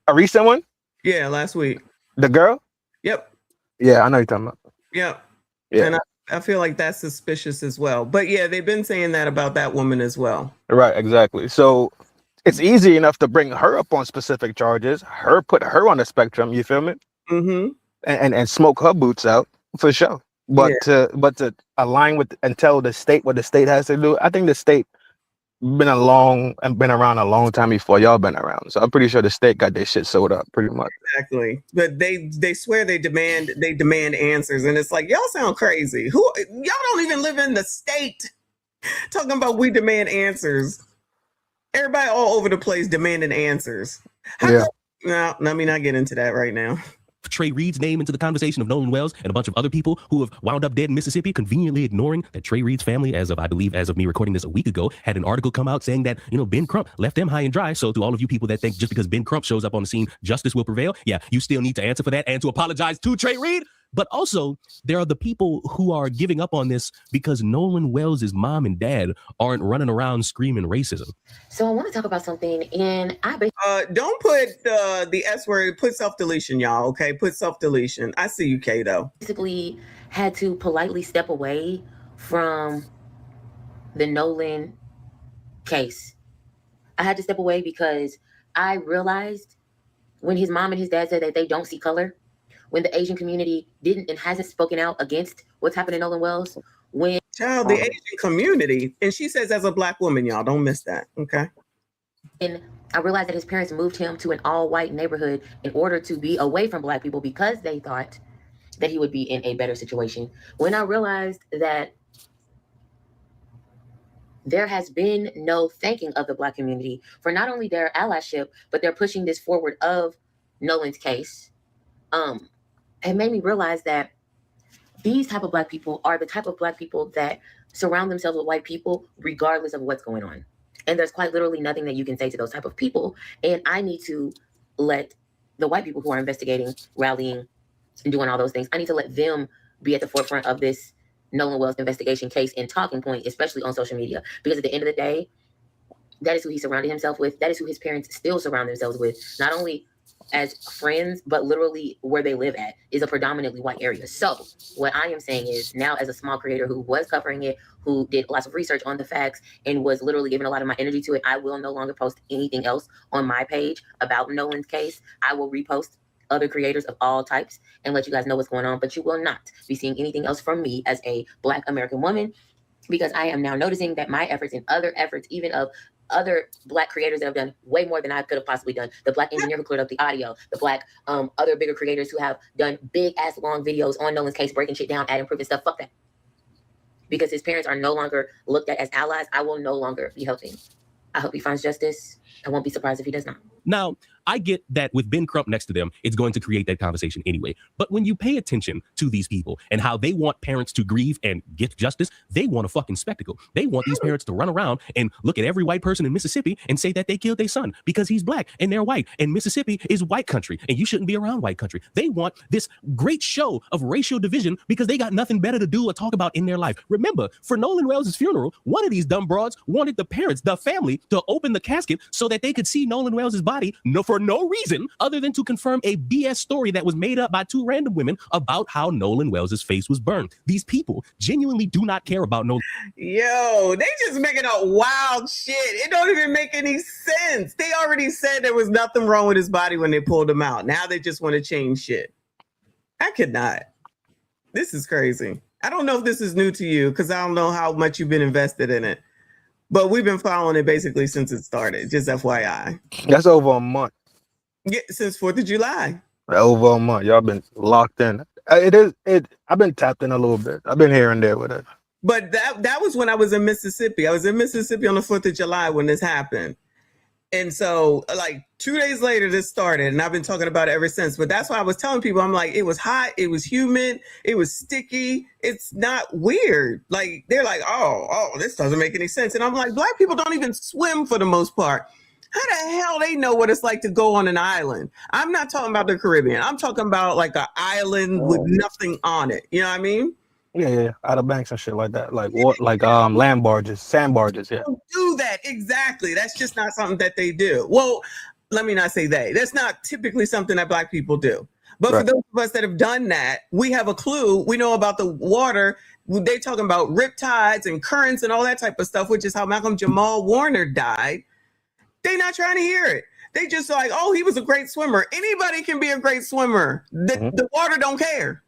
A recent one? Yeah, last week. The girl? Yep. Yeah, I know you're talking about. Yep. Yeah. And I feel like that's suspicious as well. But yeah, they've been saying that about that woman as well. Right, exactly. So it's easy enough to bring her up on specific charges, put her on the spectrum, you feel me? Mm-hmm. And smoke her boots out for sure. But to align with and tell the state what the state has to do, I think the state been around a long time before y'all been around. So I'm pretty sure the state got their shit sold up pretty much. Exactly. But they swear they demand answers, and it's like, y'all sound crazy. Y'all don't even live in the state talking about we demand answers. Everybody all over the place demanding answers. No, let me not get into that right now. Trey Reed's name into the conversation of Nolan Wells and a bunch of other people who have wound up dead in Mississippi, conveniently ignoring that Trey Reed's family, as of me recording this a week ago, had an article come out saying that, Ben Crump left them high and dry. So to all of you people that think just because Ben Crump shows up on the scene, justice will prevail, yeah, you still need to answer for that and to apologize to Trey Reed. But also, there are the people who are giving up on this because Nolan Wells' mom and dad aren't running around screaming racism. So I want to talk about something, and don't put the S word, put self-deletion, y'all, okay? Put self-deletion. I see you, Kato. Basically had to politely step away from the Nolan case. I had to step away because I realized when his mom and his dad said that they don't see color, when the Asian community didn't and hasn't spoken out against what's happened to Nolan Wells, the Asian community, and she says as a Black woman, y'all don't miss that, okay? And I realized that his parents moved him to an all-white neighborhood in order to be away from Black people because they thought that he would be in a better situation. When I realized that there has been no thanking of the Black community for not only their allyship, but they're pushing this forward of Nolan's case, it made me realize that these type of Black people are the type of Black people that surround themselves with white people regardless of what's going on. And there's quite literally nothing that you can say to those type of people. And I need to let the white people who are investigating, rallying, and doing all those things, I need to let them be at the forefront of this Nolan Wells investigation case and talking point, especially on social media. Because at the end of the day, that is who he surrounded himself with. That is who his parents still surround themselves with. Not only as friends, but literally where they live at is a predominantly white area. So what I am saying is now, as a small creator who was covering it, who did lots of research on the facts and was literally giving a lot of my energy to it, I will no longer post anything else on my page about Nolan's case. I will repost other creators of all types and let you guys know what's going on, but you will not be seeing anything else from me as a Black American woman, because I am now noticing that my efforts and other efforts, even of other Black creators that have done way more than I could have possibly done. The Black engineer who cleared up the audio, the Black other bigger creators who have done big ass long videos on Nolan's case, breaking shit down, adding proof and stuff. Fuck that. Because his parents are no longer looked at as allies, I will no longer be helping. I hope he finds justice. I won't be surprised if he does not. Now, I get that with Ben Crump next to them, it's going to create that conversation anyway. But when you pay attention to these people and how they want parents to grieve and get justice, they want a fucking spectacle. They want these parents to run around and look at every white person in Mississippi and say that they killed their son because he's Black and they're white. And Mississippi is white country and you shouldn't be around white country. They want this great show of racial division because they got nothing better to do or talk about in their life. Remember, for Nolan Wells' funeral, one of these dumb broads wanted the parents, the family, to open the casket so that they could see Nolan Wells' body for no reason other than to confirm a BS story that was made up by two random women about how Nolan Wells' face was burned. These people genuinely do not care about Nolan. Yo, they just making up wild shit. It don't even make any sense. They already said there was nothing wrong with his body when they pulled him out. Now they just want to change shit. I could not. This is crazy. I don't know if this is new to you because I don't know how much you've been invested in it. But we've been following it basically since it started, just FYI. That's over a month. Yeah, since 4th of July. Over a month. Y'all been locked in. I've been tapped in a little bit. I've been here and there with it. But that was when I was in Mississippi. I was in Mississippi on the 4th of July when this happened. And so like 2 days later, this started, and I've been talking about it ever since. But that's why I was telling people, I'm like, it was hot, it was humid, it was sticky. It's not weird. Like, they're like, oh, this doesn't make any sense. And I'm like, Black people don't even swim for the most part. How the hell they know what it's like to go on an island? I'm not talking about the Caribbean. I'm talking about like an island with nothing on it. You know what I mean? Yeah, Outer Banks and shit like that. Like what? Like land barges, sand barges. Yeah. Don't do that. Exactly. That's just not something that they do. Well, let me not say they. That's not typically something that Black people do. But for those of us that have done that, we have a clue. We know about the water. They talking about riptides and currents and all that type of stuff, which is how Malcolm Jamal Warner died. They not trying to hear it. They just like, oh, he was a great swimmer. Anybody can be a great swimmer. The water don't care.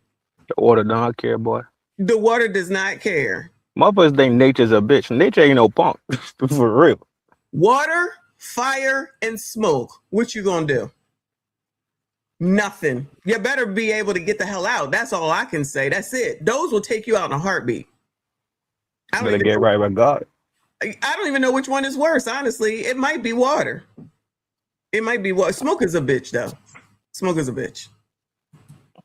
The water don't care, boy. The water does not care. Motherfuckers think nature's a bitch. Nature ain't no punk. For real. Water, fire, and smoke. What you gonna do? Nothing. You better be able to get the hell out. That's all I can say. That's it. Those will take you out in a heartbeat. Better get right with God. I don't even know which one is worse, honestly. It might be water. It might be water. Smoke is a bitch, though. Smoke is a bitch.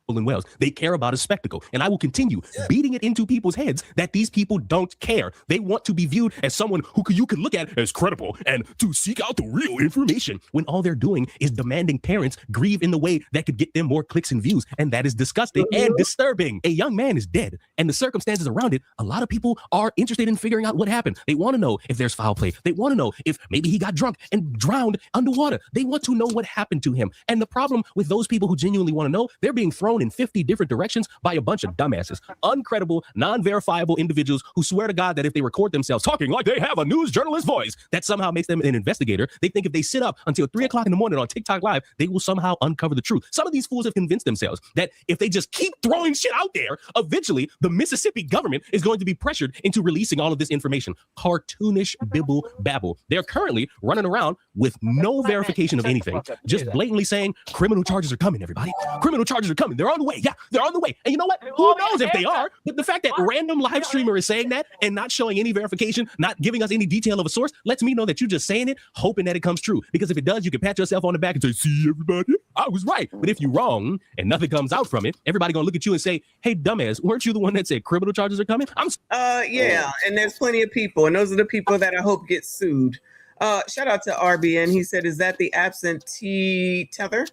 In Wales, they care about a spectacle, and I will continue beating it into people's heads that these people don't care. They want to be viewed as someone who you can look at as credible and to seek out the real information, when all they're doing is demanding parents grieve in the way that could get them more clicks and views, and that is disgusting and disturbing. A young man is dead, and the circumstances around it, a lot of people are interested in figuring out what happened. They want to know if there's foul play. They want to know if maybe he got drunk and drowned underwater. They want to know what happened to him. And the problem with those people who genuinely want to know, they're being thrown in 50 different directions by a bunch of dumbasses, uncredible, non-verifiable individuals who swear to God that if they record themselves talking like they have a news journalist voice, that somehow makes them an investigator. They think if they sit up until 3 o'clock in the morning on TikTok Live, they will somehow uncover the truth. Some of these fools have convinced themselves that if they just keep throwing shit out there, eventually the Mississippi government is going to be pressured into releasing all of this information. Cartoonish bibble babble. They're currently running around with no verification of anything, just blatantly saying criminal charges are coming, everybody. Criminal charges are coming. They're on the way. Yeah, they're on the way. And you know what? Who knows if they are? But the fact that random live streamer is saying that and not showing any verification, not giving us any detail of a source, lets me know that you're just saying it, hoping that it comes true. Because if it does, you can pat yourself on the back and say, see, everybody, I was right. But if you're wrong and nothing comes out from it, everybody gonna look at you and say, hey, dumbass, weren't you the one that said criminal charges are coming? Yeah, and there's plenty of people, and those are the people that I hope get sued. Shout out to RBN. He said, is that the absentee tether?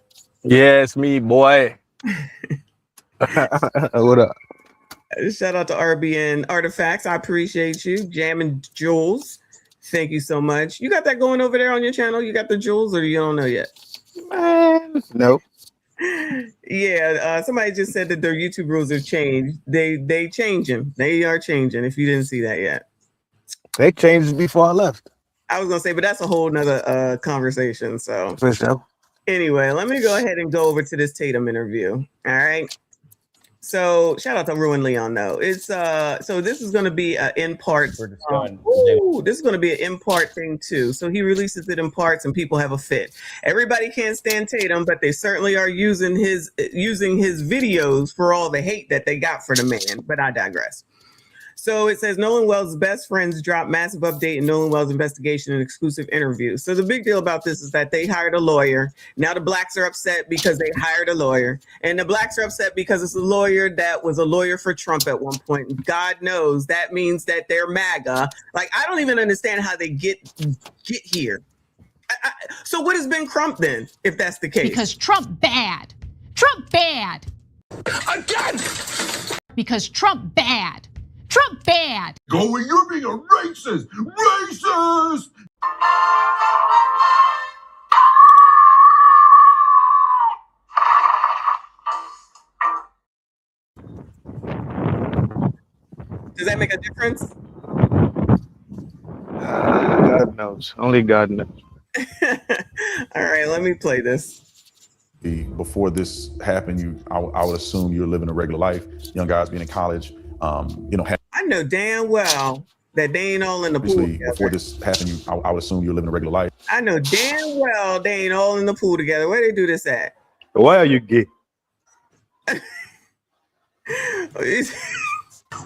Yeah, it's me, boy. What up? Shout out to RBN Artifacts. I appreciate you. Jam and Jules. Thank you so much. You got that going over there on your channel? You got the jewels, or you don't know yet? No. Yeah, somebody just said that their YouTube rules have changed. They change them. They are changing. If you didn't see that yet, they changed before I left. I was gonna say, but that's a whole nother conversation. So for sure. Anyway, let me go ahead and go over to this Tatum interview. All right. So shout out to Ruin Leon though. It's so this is going to be an in part. This is going to be an in part thing too. So he releases it in parts and people have a fit. Everybody can't stand Tatum, but they certainly are using his videos for all the hate that they got for the man. But I digress. So it says Nolan Wells' best friends drop massive update in Nolan Wells' investigation and exclusive interview. So the big deal about this is that they hired a lawyer. Now the blacks are upset because they hired a lawyer. And the blacks are upset because it's a lawyer that was a lawyer for Trump at one point. And God knows that means that they're MAGA. Like, I don't even understand how they get here. So what has been Trump then, if that's the case? Because Trump bad. Trump bad. Again! Because Trump bad. Trump bad. Going, you're being a racist! Racist! Does that make a difference? God knows. Only God knows. All right, let me play this. Before this happened, I would assume you're living a regular life. Young guys being in college, I know damn well that they ain't all in the pool together. Before this happened, I would assume you're living a regular life. I know damn well they ain't all in the pool together. Where they do this at? Why are you gay?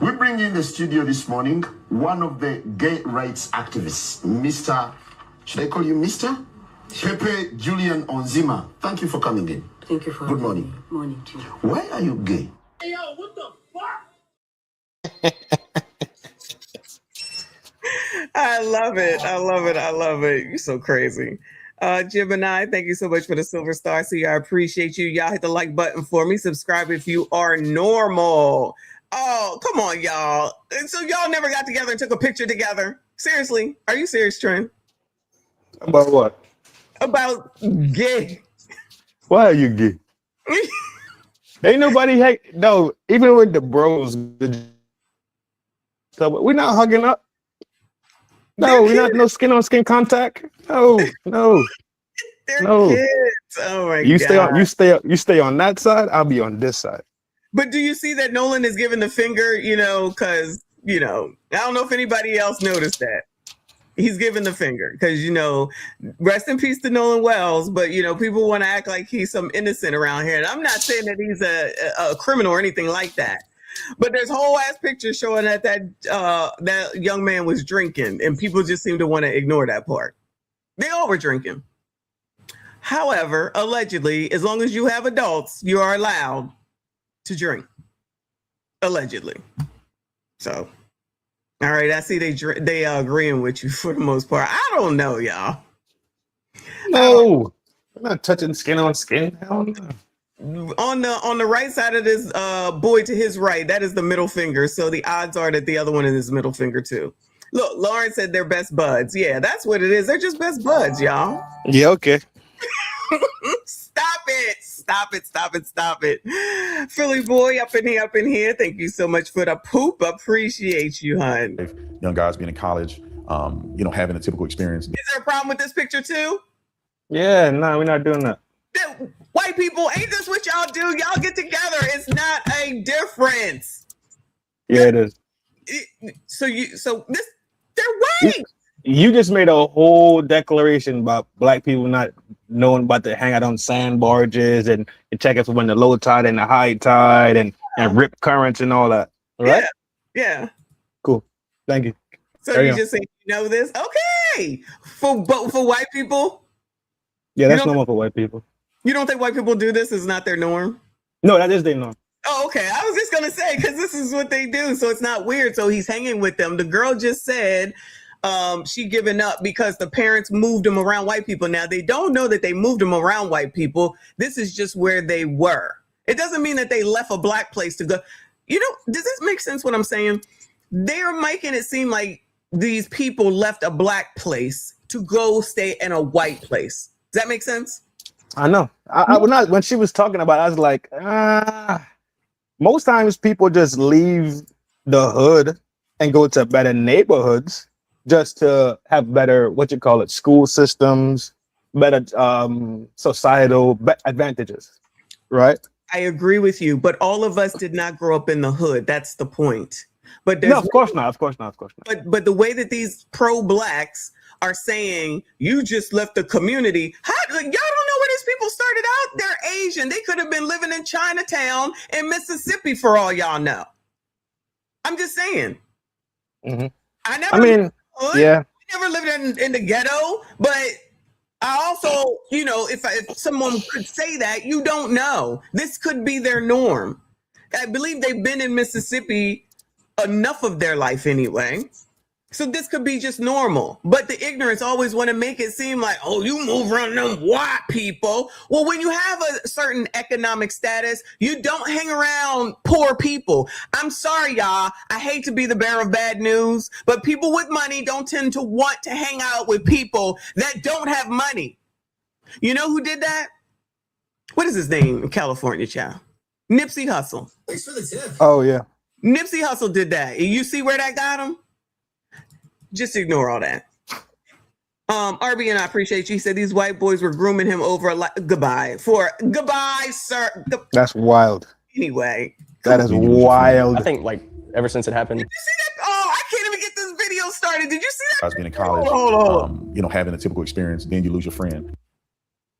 We bring in the studio this morning one of the gay rights activists, Mr. Should I call you Mr? Pepe Julian Onzima. Thank you for coming in. Thank you for Good morning. Morning to you. Why are you gay? Hey, yo, what the fuck? I love it. I love it. I love it. You're so crazy. Gemini, thank you so much for the silver star. See, I appreciate you. Y'all hit the like button for me. Subscribe if you are normal. Oh, come on, y'all. And so y'all never got together and took a picture together? Seriously? Are you serious, Trent? About what? About gay. Why are you gay? Ain't nobody hate. No, even with the bros, we're not hugging up. No, we're not no skin on skin contact. No. They're No. kids. Oh my You god. you stay on that side, I'll be on this side. But do you see that Nolan is giving the finger, because, I don't know if anybody else noticed that. He's giving the finger because, rest in peace to Nolan Wells, but, people want to act like he's some innocent around here. And I'm not saying that he's a criminal or anything like that. But there's whole ass pictures showing that young man was drinking, and people just seem to want to ignore that part. They all were drinking. However, allegedly, as long as you have adults, you are allowed to drink. Allegedly. So, all right, I see they agreeing with you for the most part. I don't know, y'all. No, I'm not touching skin on skin. Hell no. On the right side of this boy to his right, that is the middle finger. So the odds are that the other one is his middle finger too. Look, Lauren said they're best buds. Yeah, that's what it is. They're just best buds, y'all. Yeah, okay. Stop it. Philly boy up in here. Thank you so much for the poop. Appreciate you, hun. Young guys being in college, having a typical experience. Is there a problem with this picture too? Yeah, no, we're not doing that. White people, ain't this what y'all do? Y'all get together. It's not a difference. Yeah, it is. They're white. You just made a whole declaration about black people not knowing about to hang out on sand barges and checking for when the low tide and the high tide and rip currents and all that. All right? Yeah. Cool. Thank you. So you just say you know this? Okay. For white people? Yeah, that's normal for white people. You don't think white people do this? Is not their norm? No, that is their norm. Oh, okay. I was just gonna say because this is what they do, so it's not weird. So he's hanging with them. The girl just said she given up because the parents moved them around white people. Now they don't know that they moved them around white people. This is just where they were. It doesn't mean that they left a black place to go. Does this make sense what I'm saying? They're making it seem like these people left a black place to go stay in a white place. Does that make sense? I know. I would not. When she was talking about it, I was like, most times people just leave the hood and go to better neighborhoods just to have better, school systems, better societal advantages, right? I agree with you, but all of us did not grow up in the hood. That's the point. But no, of course not. But the way that these pro-blacks are saying you just left the community. Y'all don't know where these people started out. They're Asian. They could have been living in Chinatown in Mississippi for all y'all know. I'm just saying. Mm-hmm. I never lived in the ghetto, but I also, if someone could say that, you don't know. This could be their norm. I believe they've been in Mississippi enough of their life anyway. So this could be just normal. But the ignorance always want to make it seem like, oh, you move around them white people. Well, when you have a certain economic status, you don't hang around poor people. I'm sorry, y'all. I hate to be the bearer of bad news, but people with money don't tend to want to hang out with people that don't have money. You know who did that? What is his name in California, child? Nipsey Hussle. Thanks for the tip. Oh, yeah. Nipsey Hussle did that. You see where that got him? Just ignore all that. RB and I appreciate you. He said these white boys were grooming him over a lot. Goodbye, sir. That's wild. Anyway. That is wild. I think ever since it happened. Did you see that? Oh, I can't even get this video started. Did you see that? I was being in college, Hold on. having a typical experience, then you lose your friend.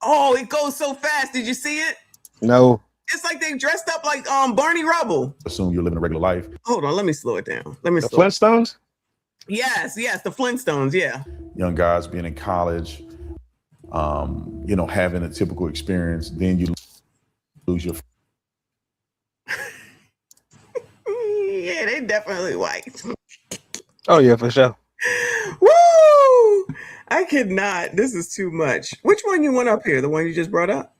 Oh, it goes so fast. Did you see it? No. It's like they dressed up like Barney Rubble. Assume you're living a regular life. Hold on, let me slow it down. The Flintstones? Yes, the Flintstones, yeah. Young guys being in college, having a typical experience, then you lose your. Yeah, they definitely white. Oh yeah, for sure. Woo! I could not. This is too much. Which one you want up here? The one you just brought up?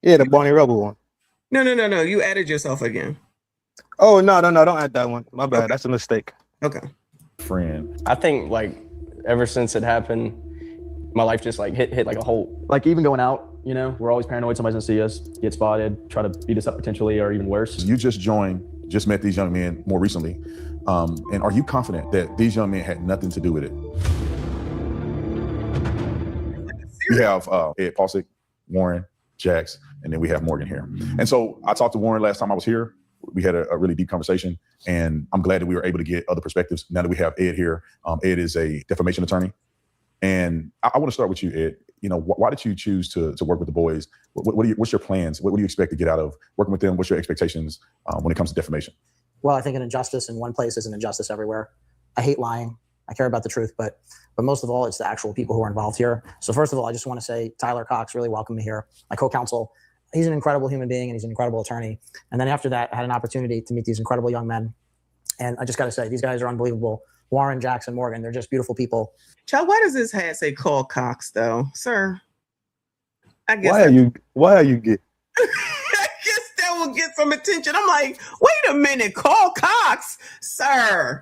Yeah, the Barney Rubble one. No. You added yourself again. Oh no! Don't add that one. My bad. Okay. That's a mistake. Okay. Friend. I think ever since it happened, my life just hit like a hole. Even going out, we're always paranoid somebody's gonna see us, get spotted, try to beat us up potentially, or even worse. You just met these young men more recently. And are you confident that these young men had nothing to do with it? We have Ed Pausick, Warren, Jax, and then we have Morgan here. And so I talked to Warren last time I was here. We had a really deep conversation, and I'm glad that we were able to get other perspectives. Now that we have Ed here, Ed is a defamation attorney. And I want to start with you, Ed. You know, why did you choose to work with the boys? What's your plans? What do you expect to get out of working with them? What's your expectations when it comes to defamation? Well, I think an injustice in one place is an injustice everywhere. I hate lying. I care about the truth, but most of all, it's the actual people who are involved here. So first of all, I just want to say Tyler Cox really welcomed me here. My co-counsel, he's an incredible human being and he's an incredible attorney. And then after that, I had an opportunity to meet these incredible young men. And I just got to say, these guys are unbelievable. Warren, Jackson, Morgan, they're just beautiful people. Child, why does this hat say call Cox though, sir? I guess why are you get? I guess that will get some attention. I'm like, wait a minute, call Cox, sir.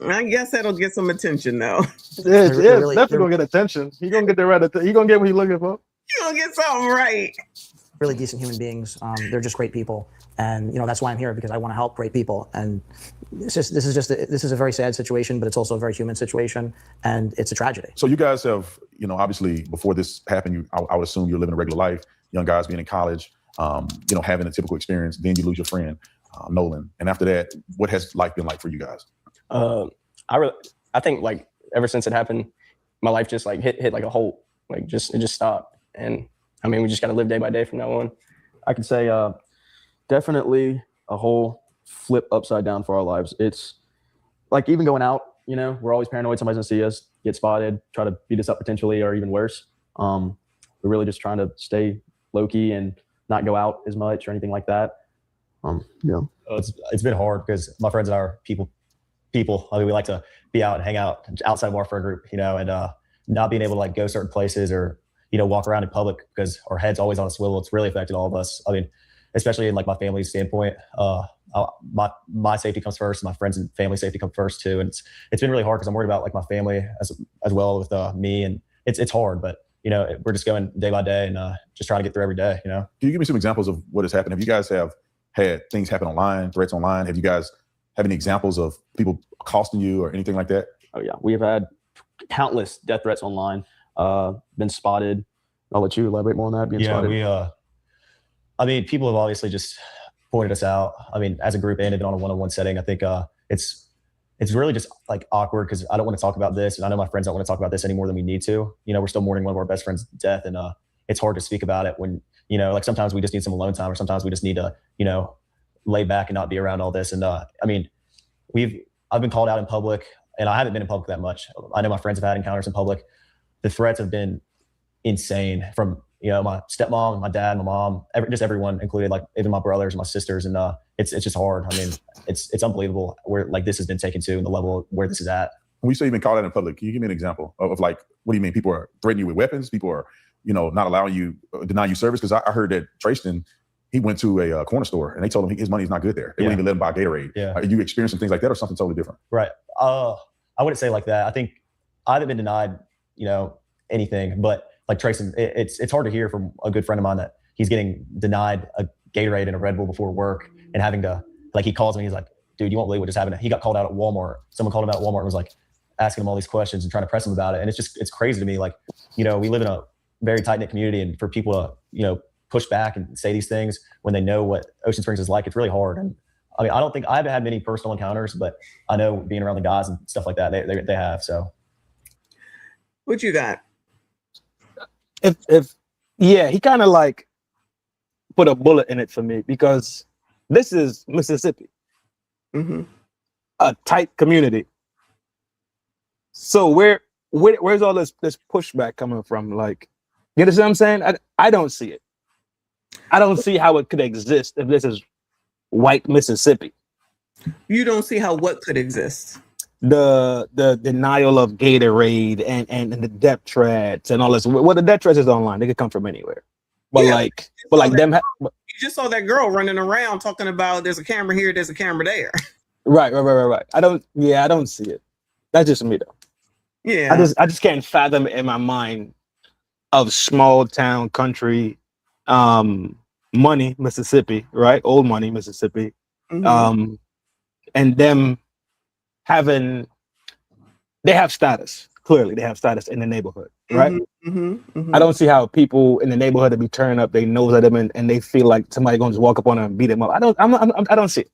I guess that'll get some attention though. Yeah, definitely gonna get attention. He gonna get the right. He gonna get what he's looking for. You gonna get something right. Really decent human beings. They're just great people, and that's why I'm here, because I want to help great people. And this is a very sad situation, but it's also a very human situation, and it's a tragedy. So you guys have, obviously before this happened, I would assume you're living a regular life. Young guys being in college, having a typical experience. Then you lose your friend, Nolan, and after that, what has life been like for you guys? I think like ever since it happened, my life just like hit like a hole. Like it just stopped. And I mean, we just got to live day by day from now on. I could say definitely a whole flip upside down for our lives. It's like even going out, we're always paranoid somebody's gonna see us, get spotted, try to beat us up potentially, or even worse. We're really just trying to stay low key and not go out as much or anything like that. It's been hard because my friends and I are people. I mean, we like to be out and hang out outside of our friend group, and not being able to like go certain places or, walk around in public because our head's always on a swivel. It's really affected all of us. I mean, especially in like my family's standpoint, my safety comes first, my friends and family safety come first too. And it's been really hard because I'm worried about like my family as well with me. And it's hard, but we're just going day by day and just trying to get through every day, Can you give me some examples of what has happened? Have you guys have had things happen online, threats online? Have you guys have any examples of people accosting you or anything like that? Oh yeah, we have had countless death threats online. Been spotted. I'll let you elaborate more on that. Being spotted. I mean, people have obviously just pointed us out. I mean, as a group and even on a one-on-one setting, I think it's really just like awkward because I don't want to talk about this, and I know my friends don't want to talk about this any more than we need to. We're still mourning one of our best friends' death, and it's hard to speak about it when like sometimes we just need some alone time, or sometimes we just need to lay back and not be around all this. And I mean, I've been called out in public, and I haven't been in public that much. I know my friends have had encounters in public. The threats have been insane from my stepmom, my dad, my mom, just everyone, included like even my brothers and my sisters. And it's just hard. I mean, it's unbelievable where like this has been taken to and the level where this is at. When you say you've been called out in public, can you give me an example of like, what do you mean? People are threatening you with weapons? People are, not allowing you, denying you service? Because I heard that Trayston, he went to a corner store and they told him his money's not good there. They wouldn't even let him buy Gatorade. Yeah. Are you experiencing things like that or something totally different? Right. I wouldn't say like that. I think I haven't been denied, anything, but like Trayston, it's hard to hear from a good friend of mine that he's getting denied a Gatorade and a Red Bull before work and having to, like, he calls me, he's like, dude, you won't believe what just happened. He got called out at Walmart. Someone called him out at Walmart and was like asking him all these questions and trying to press him about it. And it's crazy to me. Like, we live in a very tight knit community, and for people to, push back and say these things when they know what Ocean Springs is like, it's really hard. And I mean, I haven't had many personal encounters, but I know being around the guys and stuff like that, they have. So what you got? He kind of like put a bullet in it for me because this is Mississippi, a tight community. So where's all this pushback coming from? Like, you understand what I'm saying? I don't see it. I don't see how it could exist if this is white Mississippi. You don't see how what could exist? The denial of Gatorade and the death threats and all this. Well, the death threats is online. They could come from anywhere. But you just saw that girl running around talking about there's a camera here, there's a camera there. Right. I don't see it. That's just me though. Yeah. I just can't fathom in my mind of small town country money, Mississippi, right? Old money, Mississippi. And them they have status. Clearly, they have status in the neighborhood, right? Mm-hmm. I don't see how people in the neighborhood to be turning up their nose at them and they feel like somebody gonna just walk up on them and beat them up. I don't see it.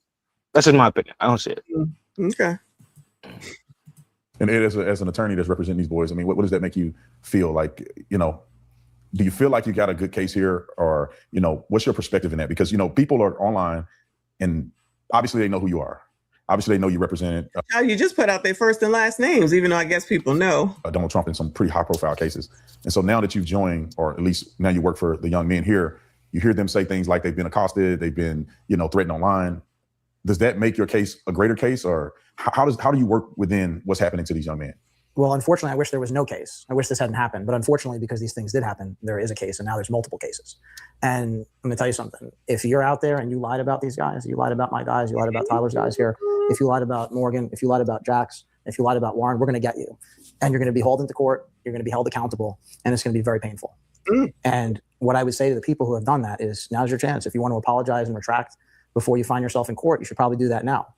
That's just my opinion. I don't see it. Okay. And Ed, as an attorney that's representing these boys, I mean, what does that make you feel like? Do you feel like you got a good case here, or what's your perspective in that? Because people are online, and obviously they know who you are. Obviously they know you represent. You just put out their first and last names, even though I guess people know Donald Trump in some pretty high-profile cases. And so now that you've joined, or at least now you work for the young men here, you hear them say things like they've been accosted, they've been threatened online. Does that make your case a greater case, or how do you work within what's happening to these young men? Well, unfortunately, I wish there was no case. I wish this hadn't happened. But unfortunately, because these things did happen, there is a case, and now there's multiple cases. And I'm going to tell you something. If you're out there and you lied about these guys, you lied about my guys, you lied about Tyler's guys here, if you lied about Morgan, if you lied about Jax, if you lied about Warren, we're going to get you. And you're going to be hauled into court. You're going to be held accountable. And it's going to be very painful. And what I would say to the people who have done that is, now's your chance. If you want to apologize and retract before you find yourself in court, you should probably do that now.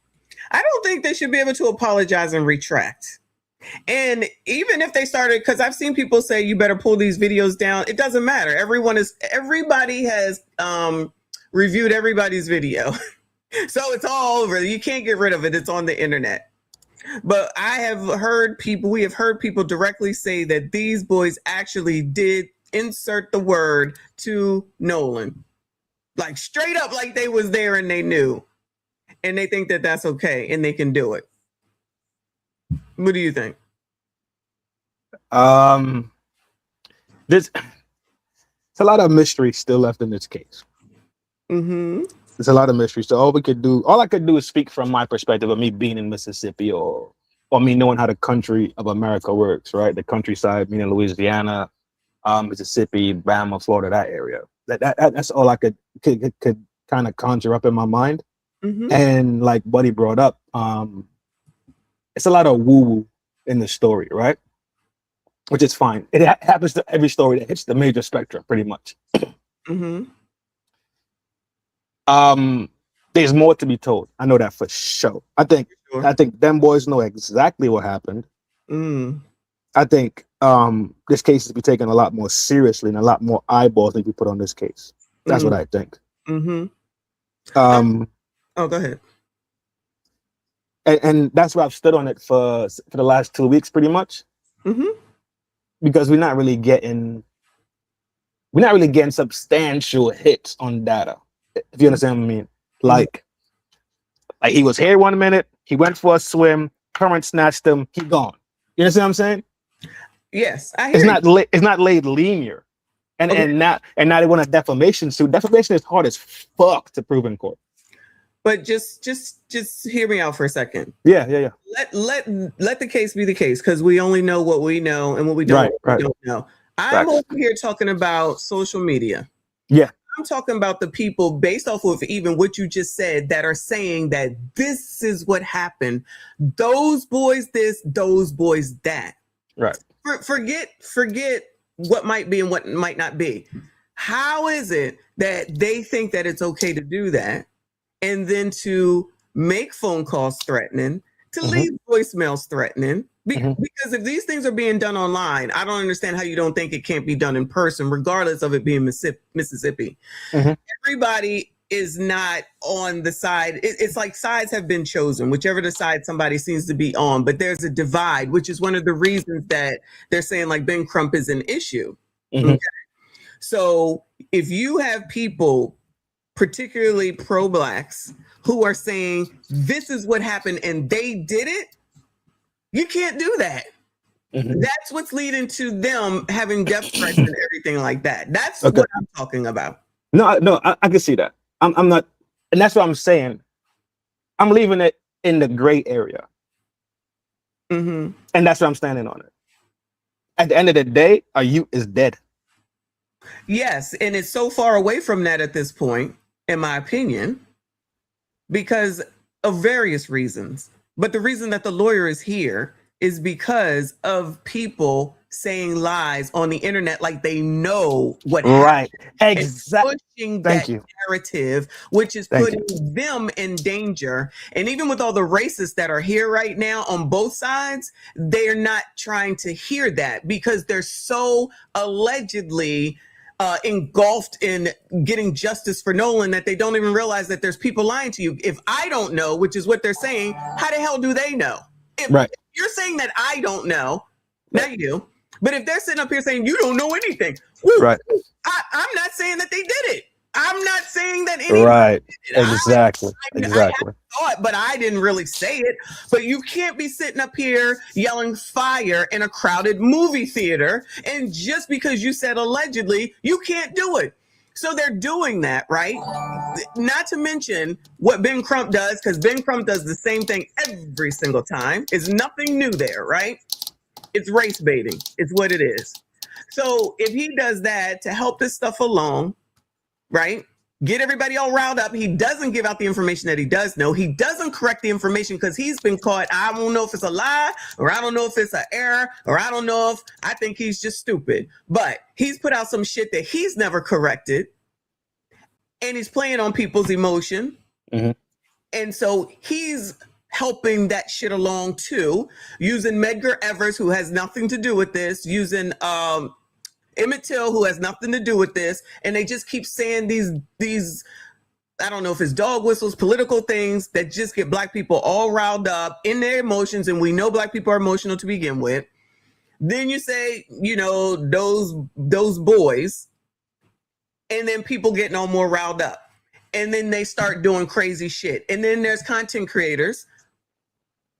I don't think they should be able to apologize and retract. And even if they started, because I've seen people say you better pull these videos down. It doesn't matter. Everybody has reviewed everybody's video. So it's all over. You can't get rid of it. It's on the internet. But we have heard people directly say that these boys actually did insert the word to Nolan. Like straight up, like they was there and they knew. And they think that that's okay and they can do it. What do you think? There's a lot of mystery still left in this case. Mm-hmm. There's a lot of mystery. So all I could do is speak from my perspective of me being in Mississippi or me knowing how the country of America works, right? The countryside, meaning Louisiana, Mississippi, Bama, Florida, that area. That's all I could kind of conjure up in my mind. Mm-hmm. And like Buddy brought up, it's a lot of woo-woo in the story, right? Which is fine. It happens to every story that hits the major spectrum, pretty much. Mm-hmm. There's more to be told. I know that for sure. I think them boys know exactly what happened. I think this case is to be taken a lot more seriously and a lot more eyeballs need to be put on this case. That's what I think. Mm-hmm. Go ahead. And that's why I've stood on it for the last 2 weeks, pretty much. Mm-hmm. Because we're not really getting substantial hits on data. If you understand what I mean. Like he was here 1 minute, he went for a swim, current snatched him, he gone. You understand what I'm saying? Yes, I hear it's not laid linear. And now they want a defamation suit. Defamation is hard as fuck to prove in court. But just hear me out for a second. Yeah. Let the case be the case, because we only know what we know and what we don't, right. We don't know. I'm over here talking about social media. Yeah. I'm talking about the people based off of even what you just said that are saying that this is what happened. Those boys this, those boys that. Right. Forget what might be and what might not be. How is it that they think that it's okay to do that and then to make phone calls threatening, to leave voicemails threatening? Because if these things are being done online, I don't understand how you don't think it can't be done in person, regardless of it being Mississippi. Everybody is not on the side. It's like sides have been chosen, whichever the side somebody seems to be on. But there's a divide, which is one of the reasons that they're saying like Ben Crump is an issue. Okay? So if you have people, particularly pro-blacks, who are saying this is what happened and they did it, you can't do that. That's what's leading to them having death threats and everything like that. That's what I'm talking about. No, I can see that. I'm not, and that's what I'm saying. I'm leaving it in the gray area. And that's what I'm standing on it. At the end of the day, a youth is dead. Yes, and it's so far away from that at this point, in my opinion, because of various reasons. But the reason that the lawyer is here is because of people saying lies on the internet like they know what Right. happened. Exactly. Pushing Thank that you. narrative, which is Thank putting them in danger. And even with all the racists that are here right now on both sides, they're not trying to hear that because they're so allegedly engulfed in getting justice for Nolan that they don't even realize that there's people lying to you. If I don't know, which is what they're saying, how the hell do they know? If you're saying that I don't know, not you, but if they're sitting up here saying you don't know anything, I'm not saying that they did it. I'm not saying that anybody Right. did it. Exactly. I Exactly. thought, but I didn't really say it. But you can't be sitting up here yelling fire in a crowded movie theater. And just because you said allegedly, you can't do it. So they're doing that, right? Not to mention what Ben Crump does, because Ben Crump does the same thing every single time. It's nothing new there, right? It's race baiting. It's what it is. So if he does that to help this stuff along, right? Get everybody all riled up. He doesn't give out the information that he does know. He doesn't correct the information because he's been caught. I don't know if it's a lie or I don't know if it's an error or I don't know if I think he's just stupid. But he's put out some shit that he's never corrected and he's playing on people's emotion. And so he's helping that shit along too, using Medgar Evers, who has nothing to do with this, using Emmett Till, who has nothing to do with this, and they just keep saying these I don't know if it's dog whistles, political things that just get black people all riled up in their emotions, and we know black people are emotional to begin with. Then you say, you know, those boys, and then people getting all more riled up, and then they start doing crazy shit. And then there's content creators,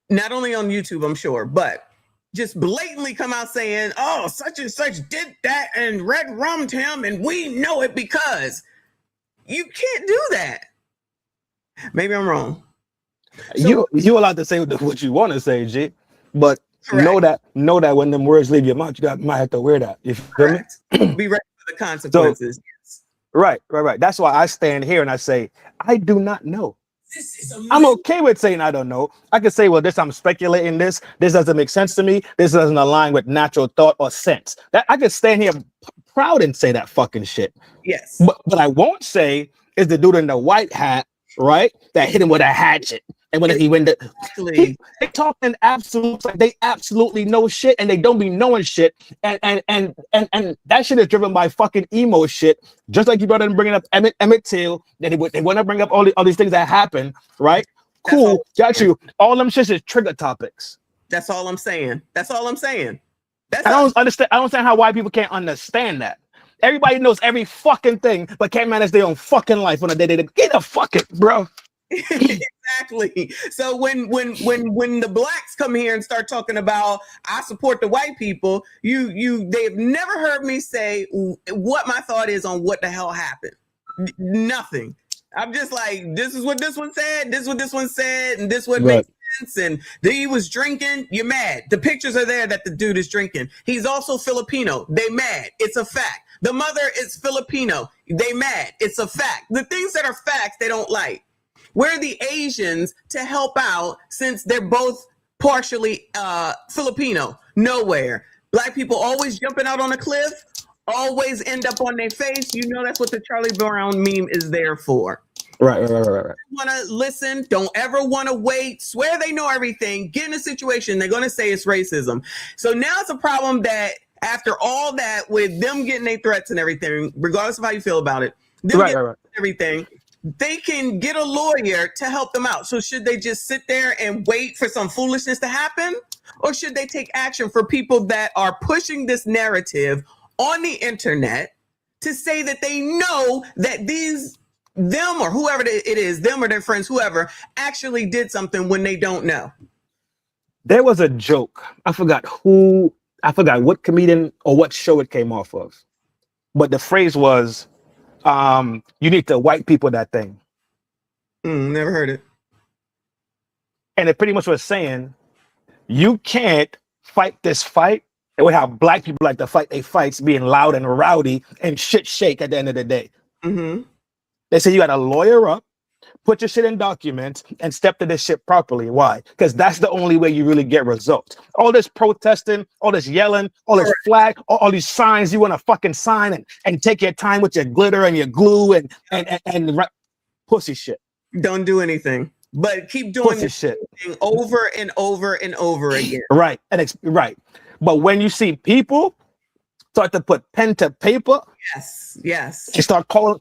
not only on YouTube, I'm sure, but just blatantly come out saying, oh, such and such did that and red rummed him and we know it because you can't do that. Maybe I'm wrong. You allowed to say what you want to say, G, but know that when them words leave your mouth, you might have to wear that. You feel me? Be ready for the consequences. So, right. That's why I stand here and I say, I do not know. I'm okay with saying I don't know. I can say, well, I'm speculating this. This doesn't make sense to me. This doesn't align with natural thought or sense. That I can stand here proud and say that fucking shit. Yes. But I won't say is the dude in the white hat, right? That hit him with a hatchet. And when they talking absolutes, like they absolutely know shit and they don't be knowing shit. And that shit is driven by fucking emo shit. Just like you brought in bringing up Emmett Till, they want to bring up all these things that happen, right? Cool, got you. All them shits is trigger topics. That's all I'm saying. I don't understand how white people can't understand that. Everybody knows every fucking thing, but can't manage their own fucking life on a day. Get the fuck it, bro. Exactly. So when the blacks come here and start talking about I support the white people, they've never heard me say what my thought is on what the hell happened. Nothing. I'm just like, this is what this one said, this is what this one said, and this what makes sense. And he was drinking. You're mad. The pictures are there that the dude is drinking. He's also Filipino. They mad. It's a fact. The mother is Filipino. They mad. It's a fact. The things that are facts they don't like. We're the Asians to help out since they're both partially Filipino. Nowhere. Black people always jumping out on a cliff, always end up on their face. You know that's what the Charlie Brown meme is there for. Right. Want to listen? Don't ever want to wait. Swear they know everything. Get in a situation. They're going to say it's racism. So now it's a problem that after all that, with them getting their threats and everything, regardless of how you feel about it, everything. They can get a lawyer to help them out. So should they just sit there and wait for some foolishness to happen? Or should they take action for people that are pushing this narrative on the internet to say that they know that them or whoever it is, them or their friends, whoever, actually did something when they don't know? There was a joke. I forgot what comedian or what show it came off of. But the phrase was, you need to white people that thing. Never heard it. And it pretty much was saying, you can't fight this fight and we have black people like to fight their fights being loud and rowdy and shit shake at the end of the day. Mm-hmm. They say you got to lawyer up, put your shit in documents and step to this shit properly. Why? Because that's the only way you really get results. All this protesting, all this yelling, all this flag, all these signs you want to fucking sign and take your time with your glitter and your glue and pussy shit. Don't do anything, but keep doing Pussy this shit thing over and over and over again. Right. Right. But when you see people start to put pen to paper, yes, and start calling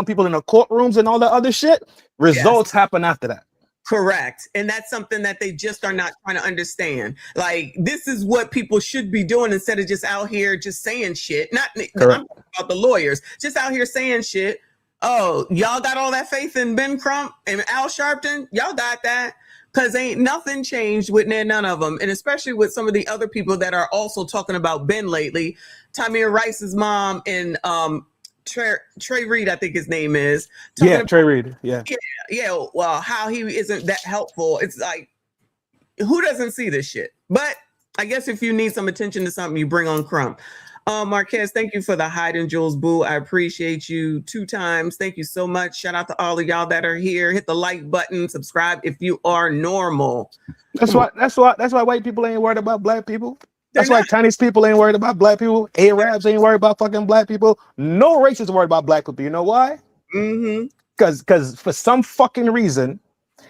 people in the courtrooms and all that other shit, results happen after that. Correct. And that's something that they just are not trying to understand. Like, this is what people should be doing instead of just out here just saying shit. I'm talking about the lawyers, just out here saying shit. Oh, y'all got all that faith in Ben Crump and Al Sharpton? Y'all got that? Because ain't nothing changed with none of them. And especially with some of the other people that are also talking about Ben lately. Tamir Rice's mom and Trey Reed, I think his name is. Trey Reed. Yeah. Well, how he isn't that helpful. It's like, who doesn't see this shit? But I guess if you need some attention to something, you bring on Crump. Marquez, thank you for the hide and jewels, boo. I appreciate you 2 times. Thank you so much. Shout out to all of y'all that are here. Hit the like button, subscribe if you are normal. That's why white people ain't worried about black people. That's why Chinese people ain't worried about black people. Arabs ain't worried about fucking black people. No race is worried about black people. You know why? Because for some fucking reason,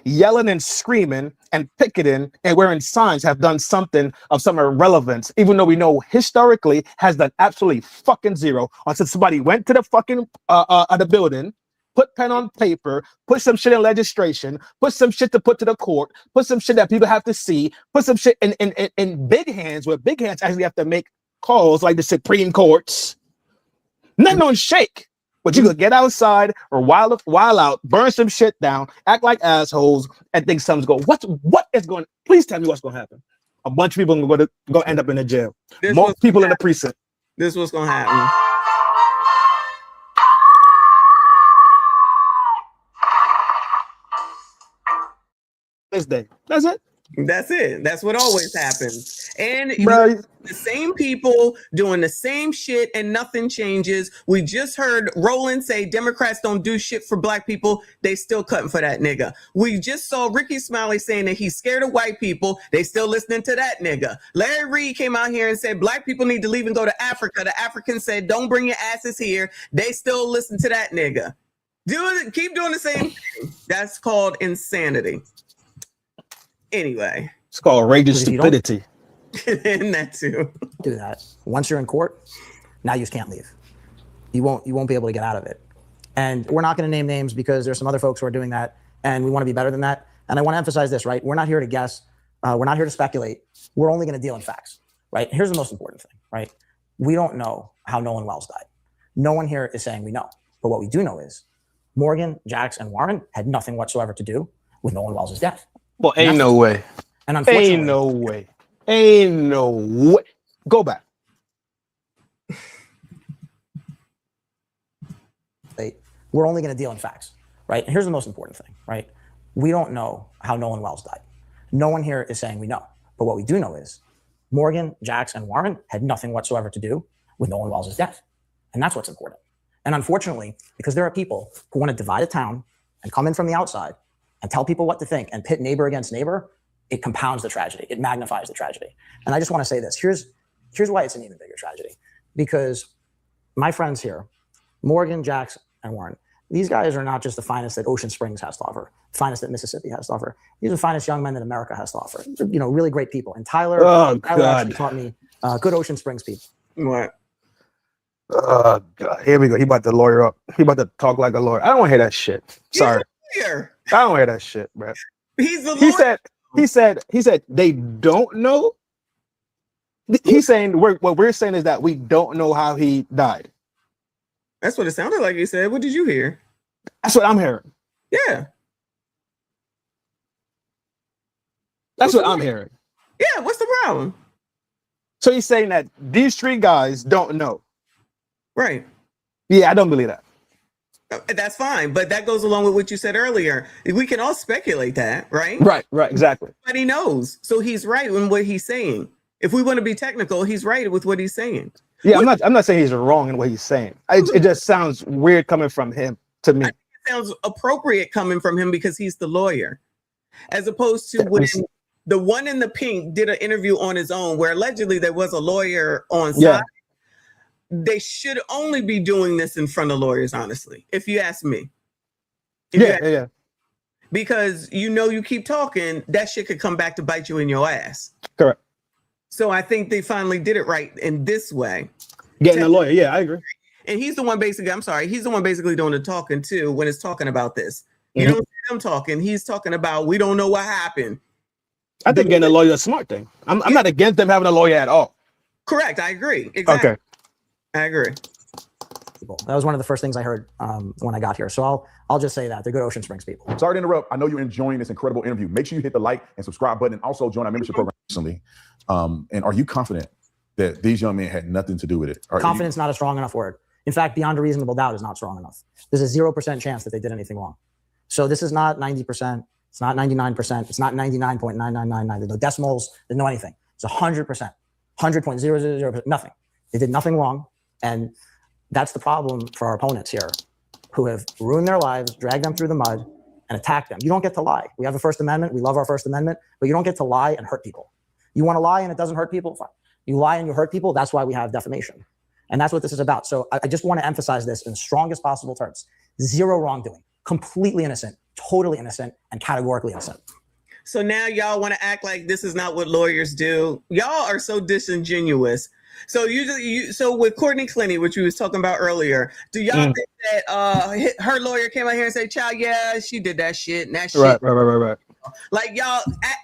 yelling and screaming and picketing and wearing signs have done something of some irrelevance, even though we know historically has done absolutely fucking zero until somebody went to the fucking the building, put pen on paper, put some shit in legislation, put some shit to put to the court, put some shit that people have to see, put some shit in big hands where big hands actually have to make calls like the Supreme Courts. Nothing on shake. But you could get outside or wild out, burn some shit down, act like assholes, and think something's going. What is going? Please tell me what's going to happen. A bunch of people are going to end up in the jail. More people in the precinct. This is what's going to happen. This day. That's it. That's it. That's what always happens. And the same people doing the same shit and nothing changes. We just heard Roland say Democrats don't do shit for black people. They still cutting for that nigga. We just saw Ricky Smiley saying that he's scared of white people. They still listening to that nigga. Larry Reed came out here and said black people need to leave and go to Africa. The Africans said don't bring your asses here. They still listen to that nigga. Keep doing the same thing. That's called insanity. Anyway, it's called raging stupidity. And that too. Do that. Once you're in court, now you just can't leave. You won't be able to get out of it. And we're not going to name names because there's some other folks who are doing that, and we want to be better than that. And I want to emphasize this, right? We're not here to guess. We're not here to speculate. We're only going to deal in facts, right? Here's the most important thing, right? We don't know how Nolan Wells died. No one here is saying we know. But what we do know is Morgan, Jax, and Warren had nothing whatsoever to do with Nolan Wells' death. Well, ain't no way. And unfortunately, ain't no way. Ain't no way. Go back. We're only going to deal in facts, right? And here's the most important thing, right? We don't know how Nolan Wells died. No one here is saying we know. But what we do know is Morgan, Jax, and Warren had nothing whatsoever to do with Nolan Wells' death. And that's what's important. And unfortunately, because there are people who want to divide a town and come in from the outside and tell people what to think and pit neighbor against neighbor, it compounds the tragedy. It magnifies the tragedy. And I just want to say this. Here's why it's an even bigger tragedy. Because my friends here, Morgan, Jax, and Warren, these guys are not just the finest that Ocean Springs has to offer, finest that Mississippi has to offer. These are the finest young men that America has to offer. You know, really great people. And Tyler actually taught me good Ocean Springs people. What? God. Here we go. He about to lawyer up. He about to talk like a lawyer. I don't want to hear that shit. Sorry. I don't hear that shit, bro. He's the lawyer. He said they don't know. He's saying what we're saying is that we don't know how he died. That's what it sounded like he said. What did you hear? That's what I'm hearing. Yeah. That's what I'm hearing. Yeah, what's the problem? So he's saying that these 3 guys don't know. Right. Yeah, I don't believe that. That's fine, but that goes along with what you said earlier. We can all speculate that, right? Right, exactly. But he knows, so he's right in what he's saying. If we want to be technical, he's right with what he's saying. Yeah, I'm not saying he's wrong in what he's saying. It just sounds weird coming from him to me. sounds appropriate coming from him because he's the lawyer, as opposed to when the one in the pink did an interview on his own where allegedly there was a lawyer on side. They should only be doing this in front of lawyers, honestly, if you ask me. Because you keep talking, that shit could come back to bite you in your ass. Correct. So I think they finally did it right in this way. Getting a lawyer, yeah, I agree. And he's the one basically, he's the one basically doing the talking too when it's talking about this. You don't see him talking. He's talking about, we don't know what happened. I think getting a lawyer is a smart thing. I'm not against them having a lawyer at all. Correct. I agree. Exactly. Okay. I agree. That was one of the first things I heard when I got here. So I'll just say that they're good Ocean Springs people. Sorry to interrupt. I know you're enjoying this incredible interview. Make sure you hit the like and subscribe button and also join our membership program recently. And are you confident that these young men had nothing to do with it? Confidence not a strong enough word. In fact, beyond a reasonable doubt is not strong enough. There's a 0% chance that they did anything wrong. So this is not 90%. It's not 99%. It's not 99.9999. There's no decimals. There's no anything. It's 100%. 100.000%. Nothing. They did nothing wrong. And that's the problem for our opponents here, who have ruined their lives, dragged them through the mud, and attacked them. You don't get to lie. We have a First Amendment. We love our First Amendment. But you don't get to lie and hurt people. You want to lie and it doesn't hurt people? Fine. You lie and you hurt people. That's why we have defamation. And that's what this is about. So I just want to emphasize this in the strongest possible terms. Zero wrongdoing. Completely innocent. Totally innocent. And categorically innocent. So now y'all want to act like this is not what lawyers do. Y'all are so disingenuous. So so with Courtney Clenny, which we was talking about earlier, do y'all think that her lawyer came out here and said, "Child, yeah, she did that shit and that shit." Right. Like y'all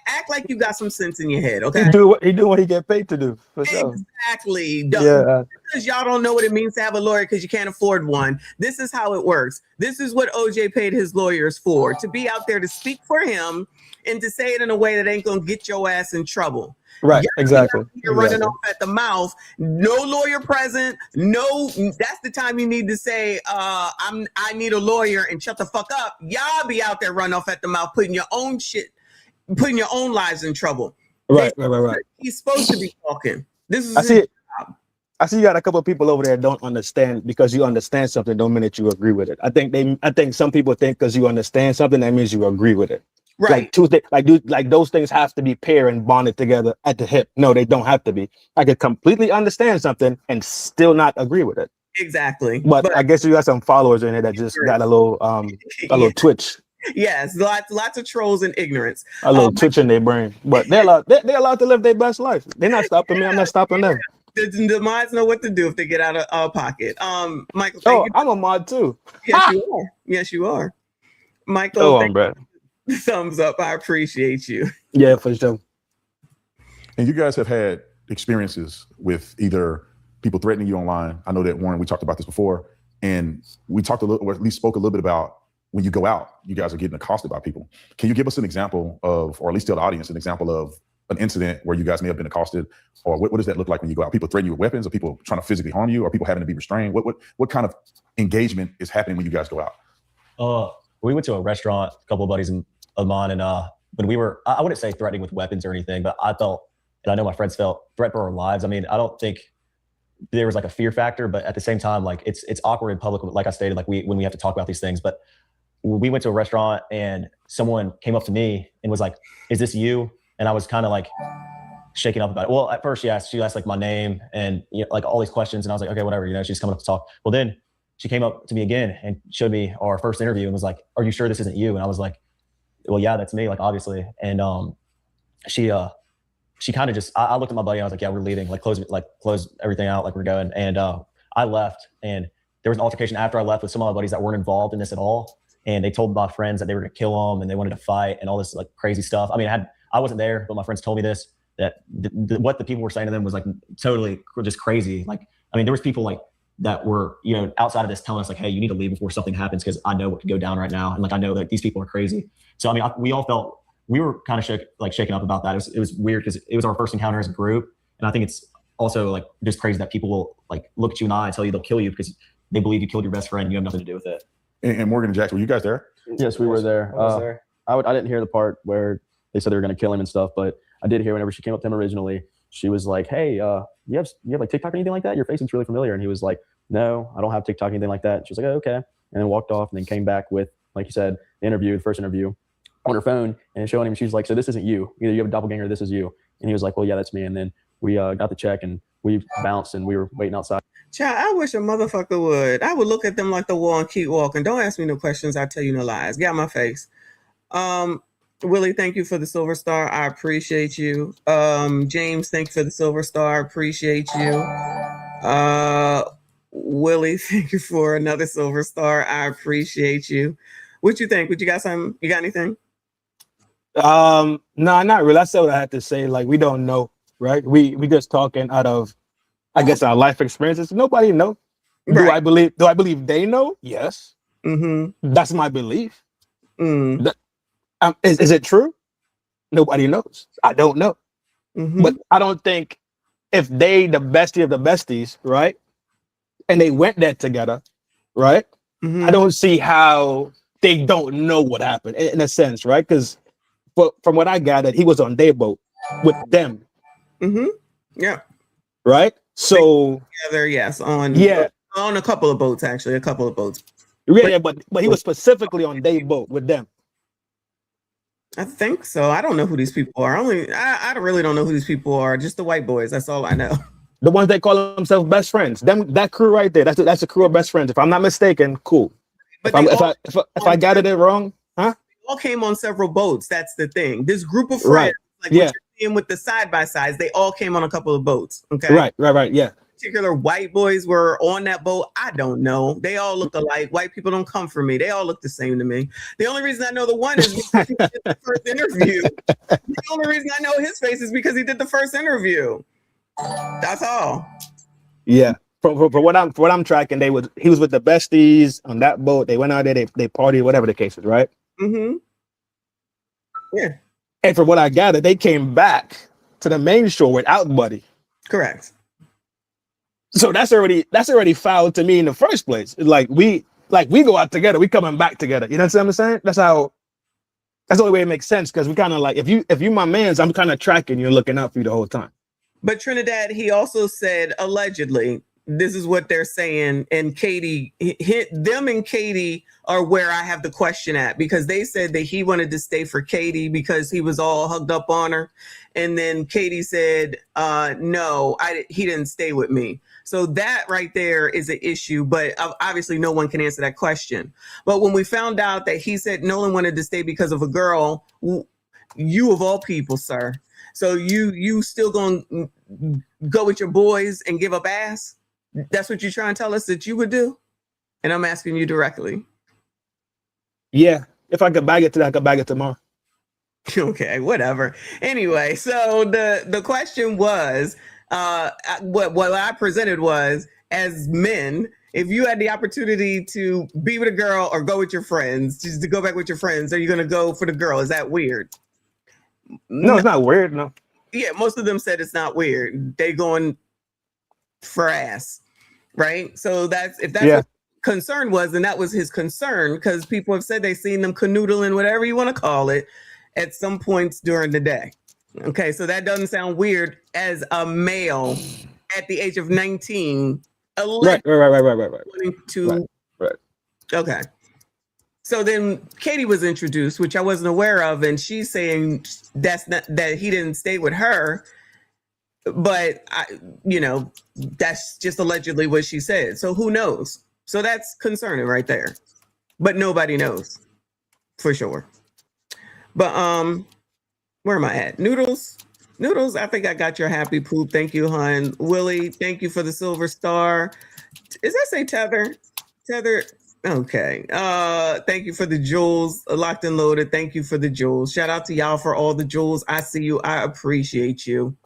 act like you got some sense in your head, okay? He do what he get paid to do. For sure. Exactly. Yeah. Because y'all don't know what it means to have a lawyer because you can't afford one. This is how it works. This is what OJ paid his lawyers for, to be out there to speak for him and to say it in a way that ain't gonna get your ass in trouble. Right, exactly. You're running off at the mouth. No lawyer present. No, that's the time you need to say, I need a lawyer and shut the fuck up. Y'all be out there running off at the mouth, putting your own shit, putting your own lives in trouble. Right. He's supposed to be talking. This is I see it. I see you got a couple of people over there don't understand. Because you understand something don't mean that you agree with it. I think some people think because you understand something that means you agree with it. Right. Like those things have to be paired and bonded together at the hip. No, they don't have to be. I could completely understand something and still not agree with it. Exactly. But I guess you got some followers in here that just got a little twitch. Yes, lots of trolls and ignorance. A little twitch in their brain. But they're allowed to live their best life. They're not stopping me. I'm not stopping them. The mods know what to do if they get out of pocket. Michael. I'm a mod too. Yes, you are. Yes, you are. Michael. Oh, I'm Brad. Thumbs up. I appreciate you. Yeah, for sure. And you guys have had experiences with either people threatening you online. I know that, Warren, we talked about this before, and we talked a little, or at least spoke a little bit about when you go out, you guys are getting accosted by people. Can you give us an example of, or at least tell the audience an example of an incident where you guys may have been accosted, or what does that look like when you go out? People threaten you with weapons, or people trying to physically harm you, or people having to be restrained? What kind of engagement is happening when you guys go out? We went to a restaurant, a couple of buddies of mine, and when we were, I wouldn't say threatening with weapons or anything, but I felt, and I know my friends felt, threat for our lives. I mean, I don't think there was like a fear factor, but at the same time, like it's awkward in public, like I stated, like when we have to talk about these things. But we went to a restaurant and someone came up to me and was like, "Is this you?" And I was kind of like shaking up about it. Well, at first she asked like my name and like all these questions, and I was like, okay, whatever, she's coming up to talk. Well, then she came up to me again and showed me our first interview and was like, "Are you sure this isn't you?" And I was like, "Well, yeah, that's me, like obviously." And she kind of just, I looked at my buddy and I was like, "Yeah, we're leaving, like close everything out, like we're going." And I left, and there was an altercation after I left with some of my buddies that weren't involved in this at all. And they told my friends that they were gonna kill them and they wanted to fight and all this like crazy stuff. I mean, I wasn't there, but my friends told me this, that what the people were saying to them was like totally just crazy. Like, I mean, there was people like that were, outside of this telling us like, "Hey, you need to leave before something happens because I know what could go down right now. And like, I know that these people are crazy." So, I mean, we all felt, we were kind of shaken up about that. It was weird because it was our first encounter as a group. And I think it's also like just crazy that people will like look at you in the eye and tell you they'll kill you because they believe you killed your best friend and you have nothing to do with it. And Morgan and Jax, were you guys there? Yes, we were there. I didn't hear the part where they said they were going to kill him and stuff, but I did hear whenever she came up to him originally, she was like, "Hey, you have like TikTok or anything like that? Your face looks really familiar." And he was like, "No, I don't have TikTok or anything like that." She was like, "Oh, okay." and then walked off, and then came back with, like you said, the first interview on her phone, and showing him. She was like, "So this isn't you. Either you have a doppelganger, or this is you." And he was like, "Well, yeah, that's me." And then we got the check, and we bounced, and we were waiting outside. Child, I wish a motherfucker would. I would look at them like the wall and keep walking. Don't ask me no questions. I tell you no lies. Get out my face. Willie, thank you for the silver star. I appreciate you. James, thank you for the silver star. I appreciate you. Willie, thank you for another silver star. I appreciate you. What you think? What you got? Something? You got anything? No, not really. That's what I had to say. Like, we don't know, right? We just talking out of, I guess, our life experiences. Nobody know. Right. Do I believe they know? Yes. Mm-hmm. That's my belief. Is it true? Nobody knows. I don't know. Mm-hmm. But I don't think if they the bestie of the besties, right? And they went there together, right? Mm-hmm. I don't see how they don't know what happened in a sense, right? Because from what I gathered, he was on their boat with them. Mm-hmm. Yeah. Right? So together, yes, on a couple of boats, actually, a couple of boats. Yeah, but he was specifically on their boat with them. I think so. I don't know who these people are. I really don't know who these people are. Just the white boys. That's all I know. The ones that call themselves best friends. That crew right there. That's a crew of best friends. If I'm not mistaken, cool. But if I got it wrong, huh? They all came on several boats. That's the thing. This group of friends, like what you're seeing with the side by sides, they all came on a couple of boats. Okay. Right. Yeah. Particular white boys were on that boat. I don't know. They all look alike. White people don't come for me. They all look the same to me. The only reason I know the one is because he did the first interview. The only reason I know his face is because he did the first interview. That's all. Yeah. For what I'm tracking, he was with the besties on that boat. They went out there, they partied, whatever the case is, right? Mm-hmm. Yeah. And from what I gathered, they came back to the main shore without Buddy. Correct. So that's already foul to me in the first place. Like we go out together, we coming back together. You know what I'm saying? That's the only way it makes sense, because we kind of like, if you my mans, I'm kind of tracking you and looking out for you the whole time. But Trinidad, he also said, allegedly, this is what they're saying, and Katie, them and Katie are where I have the question at, because they said that he wanted to stay for Katie because he was all hugged up on her, and then Katie said, no, he didn't stay with me. So that right there is an issue, but obviously no one can answer that question. But when we found out that he said Nolan wanted to stay because of a girl, you of all people, sir, so you still gonna go with your boys and give up ass? That's what you're trying to tell us that you would do? And I'm asking you directly. Yeah, if I could bag it today, I could bag it tomorrow. Okay, whatever. Anyway, so the question was, what I presented was, as men, if you had the opportunity to be with a girl or go with your friends, just to go back with your friends, are you going to go for the girl? Is that weird? No, it's not weird. No. Yeah, most of them said it's not weird. They going for ass, right? So if that's what concern was, and that was his concern, because people have said they've seen them canoodling, whatever you want to call it, at some points during the day. Okay, so that doesn't sound weird as a male at the age of 19. Right. Okay. So then Katie was introduced, which I wasn't aware of, and she's saying that he didn't stay with her, but that's just allegedly what she said. So who knows? So that's concerning right there. But nobody knows for sure. But where am I at? Noodles, I think I got your happy poop. Thank you, hon. Willie, thank you for the silver star. Does that say tether? Tether. Okay. Thank you for the jewels. Locked and loaded. Thank you for the jewels. Shout out to y'all for all the jewels. I see you. I appreciate you.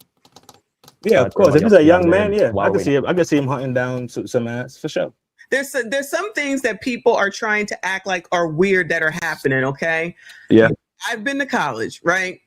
Yeah, of course. If he's a young man, yeah, I can see him hunting down some ass for sure. There's some things that people are trying to act like are weird that are happening. Okay. Yeah. I've been to college, right?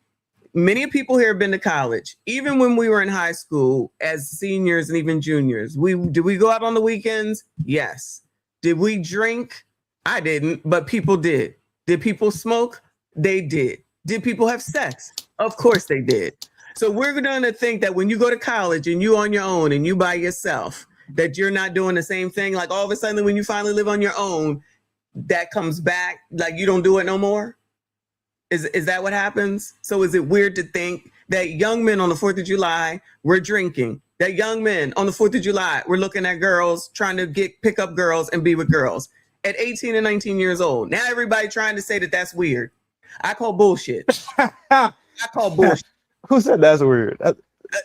Many people here have been to college. Even when we were in high school as seniors and even juniors, did we go out on the weekends? Yes. Did we drink? I didn't, but people did. Did people smoke? They did. Did people have sex? Of course they did. So we're going to think that when you go to college and you on your own and you by yourself, that you're not doing the same thing. Like all of a sudden when you finally live on your own, that comes back, like you don't do it no more? Is that what happens? So is it weird to think that young men on the 4th of July were drinking, that young men on the 4th of July were looking at girls, trying to pick up girls and be with girls at 18 and 19 years old? Now everybody trying to say that that's weird. I call bullshit. I call bullshit. Who said that's weird?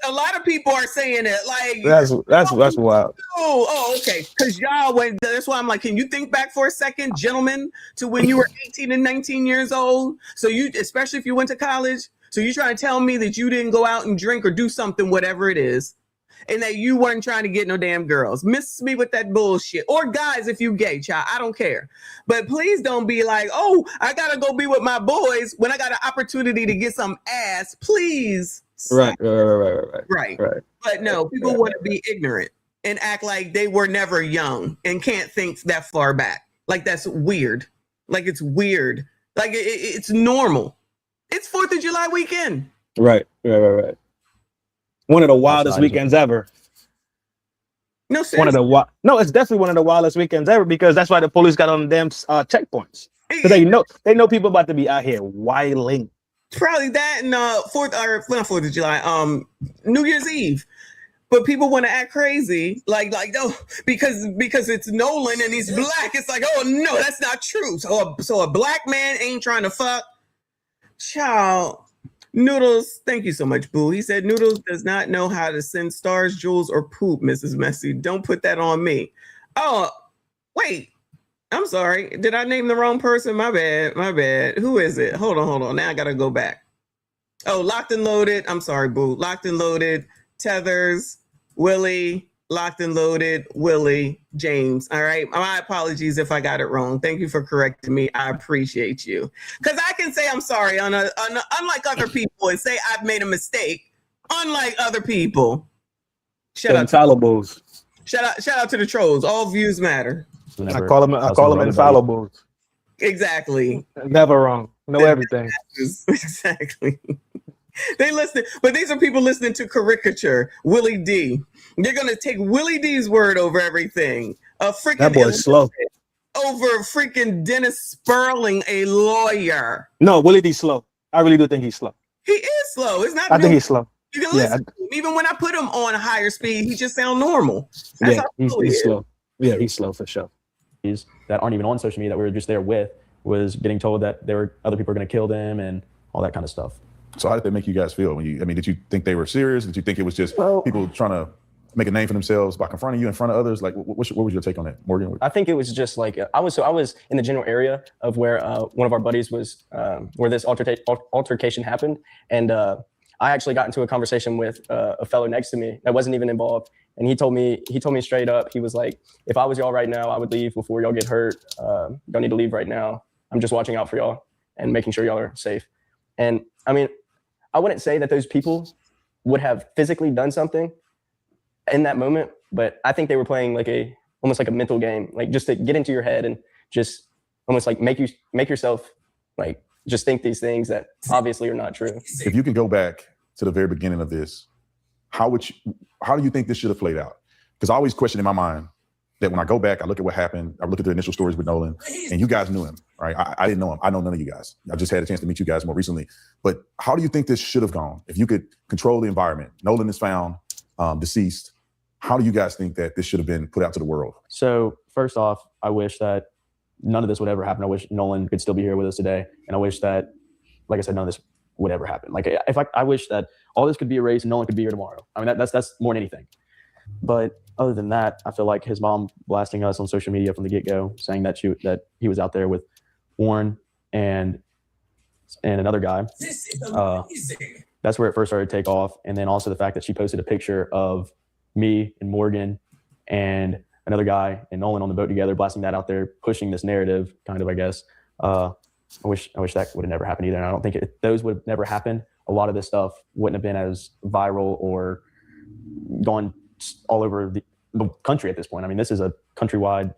A lot of people are saying it. Like that's wild. Oh, okay. Because y'all went. That's why I'm like, can you think back for a second, gentlemen, to when you were 18 and 19 years old? So you, especially if you went to college, so you trying to tell me that you didn't go out and drink or do something, whatever it is, and that you weren't trying to get no damn girls? Miss me with that bullshit. Or guys, if you gay, child, I don't care. But please don't be like, oh, I gotta go be with my boys when I got an opportunity to get some ass. Please. Right. But no, people want to be ignorant and act like they were never young and can't think that far back. Like that's weird. Like it's weird. Like it's normal. It's 4th of July weekend. Right. One of the wildest weekends ever. No, seriously. No, it's definitely one of the wildest weekends ever, because that's why the police got on them checkpoints. Because they know people about to be out here wilding. Probably that and not 4th of July, New Year's Eve. But people want to act crazy, like no, because it's Nolan and he's black. It's like, oh no, that's not true. So a black man ain't trying to fuck. Child, Noodles, thank you so much, boo. He said Noodles does not know how to send stars, jewels, or poop, Mrs. Messy. Don't put that on me. Oh, wait. I'm sorry. Did I name the wrong person? My bad. Who is it? Hold on. Now I gotta go back. Oh, Locked and Loaded. I'm sorry, boo. Locked and Loaded, Tethers, Willie, Locked and Loaded, Willie, James. All right. My apologies if I got it wrong. Thank you for correcting me. I appreciate you. Because I can say I'm sorry unlike other people and say I've made a mistake. Unlike other people. Shout out to the trolls. All views matter. I call them infallibles. Exactly. Never wrong. Know everything. Exactly. They listen, but these are people listening to caricature Willie D. They're gonna take Willie D's word over everything. That boy's slow. Over freaking Dennis Sperling, a lawyer. No, Willie D's slow. I really do think he's slow. He is slow. It's not. I think he's slow. You can listen to him. Even when I put him on higher speed, he just sounds normal. That's he's slow. Yeah, he's slow for sure. That aren't even on social media that we were just there with was getting told that there were other people are going to kill them and all that kind of stuff. So how did they make you guys feel? Did you think they were serious? Did you think it was just people trying to make a name for themselves by confronting you in front of others? Like, what was your take on that, Morgan? I think it was just like I was in the general area of where one of our buddies was, where this altercation happened, and I actually got into a conversation with a fellow next to me that wasn't even involved, and he told me straight up, he was like, if I was y'all right now, I would leave before y'all get hurt. Y'all need to leave right now. I'm just watching out for y'all and making sure y'all are safe. And I mean, I wouldn't say that those people would have physically done something in that moment, but I think they were playing like almost like a mental game, like just to get into your head and just almost like make yourself like just think these things that obviously are not true. If you can go back to the very beginning of this, how do you think this should have played out? Because I always question in my mind that when I go back, I look at what happened, I look at the initial stories with Nolan, and you guys knew him, right? I didn't know him. I know none of you guys. I just had a chance to meet you guys more recently. But how do you think this should have gone? If you could control the environment, Nolan is found deceased. How do you guys think that this should have been put out to the world? So first off, I wish that none of this would ever happen. I wish Nolan could still be here with us today. And I wish that, like I said, none of this would ever happen. Like I wish that all this could be erased and Nolan could be here tomorrow. I mean, that's more than anything. But other than that, I feel like his mom blasting us on social media from the get-go, saying that he was out there with Warren and another guy. That's where it first started to take off. And then also the fact that she posted a picture of me and Morgan and another guy and Nolan on the boat together, blasting that out there, pushing this narrative, kind of, I guess. I wish that would have never happened either. And I don't think if those would have never happened, a lot of this stuff wouldn't have been as viral or gone all over the country at this point. I mean, this is a countrywide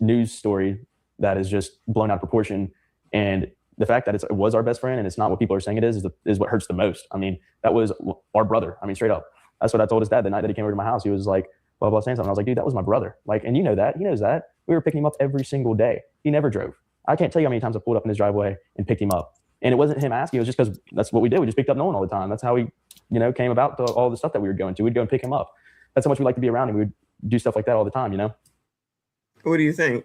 news story that is just blown out of proportion. And the fact that it was our best friend and it's not what people are saying it is what hurts the most. I mean, that was our brother. I mean, straight up. That's what I told his dad the night that he came over to my house. He was like, blah, blah, saying something. I was like, dude, that was my brother. Like, and you know that. He knows that. We were picking him up every single day. He never drove. I can't tell you how many times I pulled up in his driveway and picked him up. And it wasn't him asking. It was just because that's what we did. We just picked up Nolan all the time. That's how we, came about all the stuff that we were going to. We'd go and pick him up. That's how much we like to be around him. We would do stuff like that all the time, What do you think?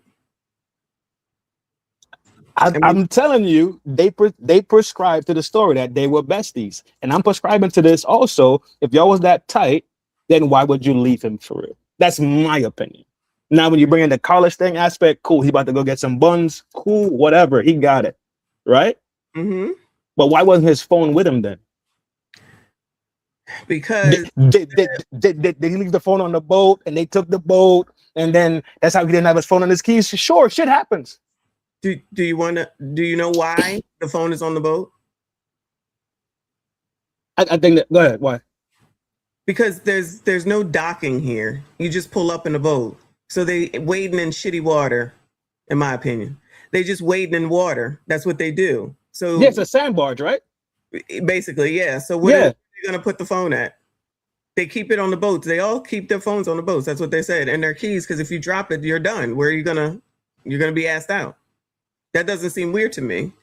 I'm telling you, they prescribed to the story that they were besties, and I'm prescribing to this also. If y'all was that tight, then why would you leave him for real? That's my opinion. Now, when you bring in the college thing aspect, cool. He about to go get some buns, cool, whatever. He got it, right? Mm-hmm. But why wasn't his phone with him then? Because did he leave the phone on the boat and they took the boat, and then that's how he didn't have his phone on his keys? Sure, shit happens. Do you know why the phone is on the boat? I think that, go ahead, why? Because there's no docking here. You just pull up in a boat. So they wading in shitty water, in my opinion. They just wading in water. That's what they do. So yeah, it's a sand barge, right? Basically, yeah. So where are you gonna put the phone at? They keep it on the boats. They all keep their phones on the boats. That's what they said. And their keys, because if you drop it, you're done. Where are you gonna be asked out? That doesn't seem weird to me.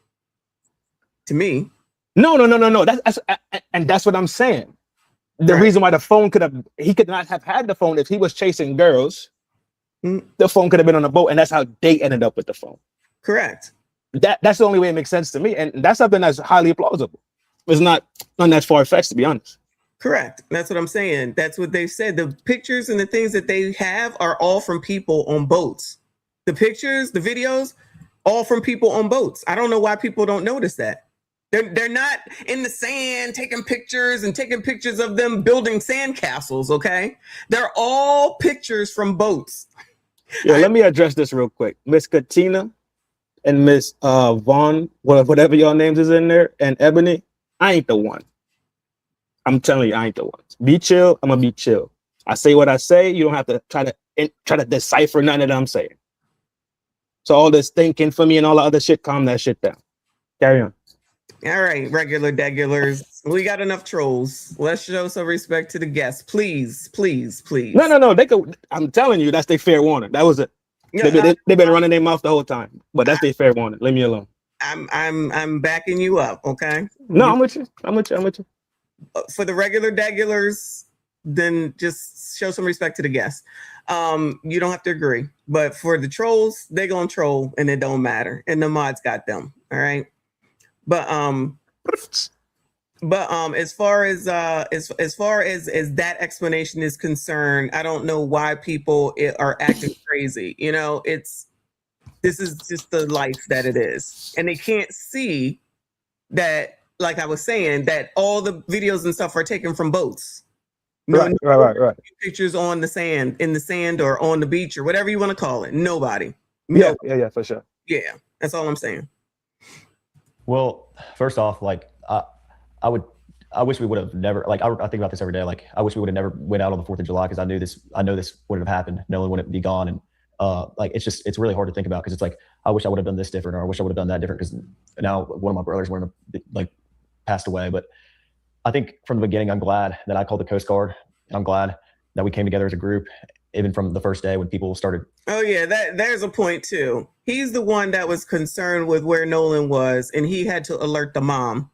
No. That's what I'm saying. The reason why the phone he could not have had the phone if he was chasing girls. The phone could have been on the boat, and that's how they ended up with the phone. Correct. That's the only way it makes sense to me, and that's something that's highly plausible. It's not that far-fetched, to be honest. Correct. That's what I'm saying. That's what they said. The pictures and the things that they have are all from people on boats. The pictures, the videos, all from people on boats. I don't know why people don't notice that. They're not in the sand taking pictures of them building sand castles, okay? They're all pictures from boats. Yeah, let me address this real quick. Miss Katina and Miss Vaughn, whatever your names is in there, and Ebony, I ain't the one. I'm telling you, I ain't the one. Be chill. I'm gonna be chill. I say what I say. You don't have to try to decipher none of that I'm saying. So all this thinking for me and all the other shit, calm that shit down. Carry on. All right, regulars. We got enough trolls. Let's show some respect to the guests. Please. No. They could. I'm telling you, that's their fair warning. That was it. They've been running their mouth the whole time, but that's their fair warning. Leave me alone. I'm backing you up, okay? No, I'm with you. For the regulars, then just show some respect to the guests. You don't have to agree, but for the trolls, they're gonna troll, and it don't matter. And the mods got them. All right. But as far as that explanation is concerned, I don't know why people are acting crazy. This is just the life that it is, and they can't see that. Like I was saying, that all the videos and stuff are taken from boats. Right. Pictures on the sand, in the sand, or on the beach, or whatever you want to call it. Nobody. Yeah, for sure. Yeah, that's all I'm saying. Well, first off, like I wish we would have never, like I think about this every day. Like I wish we would have never went out on the 4th of July because I know this wouldn't have happened. Nolan wouldn't be gone, and like it's really hard to think about because it's like I wish I would have done this different, or I wish I would have done that different because now one of my brothers passed away. But I think from the beginning, I'm glad that I called the Coast Guard, and I'm glad that we came together as a group, even from the first day when people started. Oh yeah, there's a point too. He's the one that was concerned with where Nolan was, and he had to alert the mom.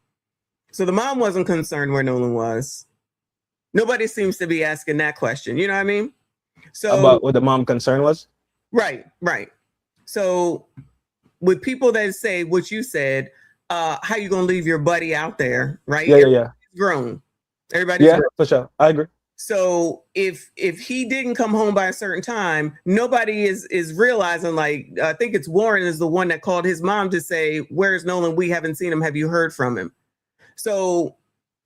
So the mom wasn't concerned where Nolan was. Nobody seems to be asking that question. You know what I mean? So about what the mom concern was? Right. So with people that say what you said, how you gonna leave your buddy out there, right? Yeah. Everybody's grown. Everybody's grown. For sure. I agree. So if he didn't come home by a certain time, nobody is realizing. Like I think it's Warren is the one that called his mom to say, "Where's Nolan? We haven't seen him. Have you heard from him?" So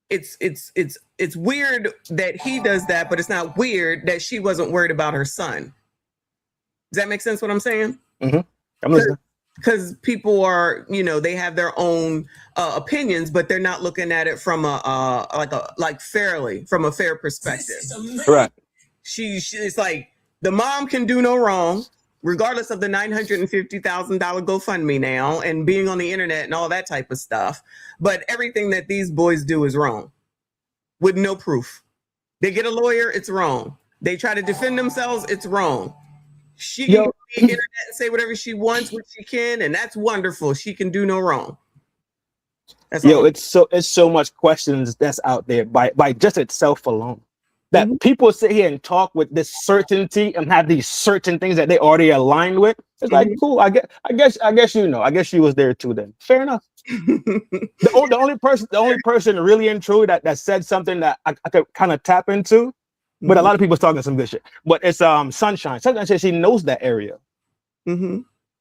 it's weird that he does that, but it's not weird that she wasn't worried about her son. Does that make sense? What I'm saying? Mm-hmm. I'm listening. Because people are, they have their own opinions, but they're not looking at it from from a fair perspective. Right. She's like, the mom can do no wrong, regardless of the $950,000 GoFundMe now and being on the internet and all that type of stuff. But everything that these boys do is wrong with no proof. They get a lawyer, it's wrong. They try to defend themselves, it's wrong. She can go on the internet and say whatever she wants, what she can, and that's wonderful. She can do no wrong. That's all. It's so much questions that's out there by just itself alone. That people sit here and talk with this certainty and have these certain things that they already aligned with. It's like, cool. I guess you know. I guess she was there too. Then fair enough. the only person really and truly that said something that I could kind of tap into, but a lot of people's talking some good shit. But it's Sunshine. Sunshine says she knows that area.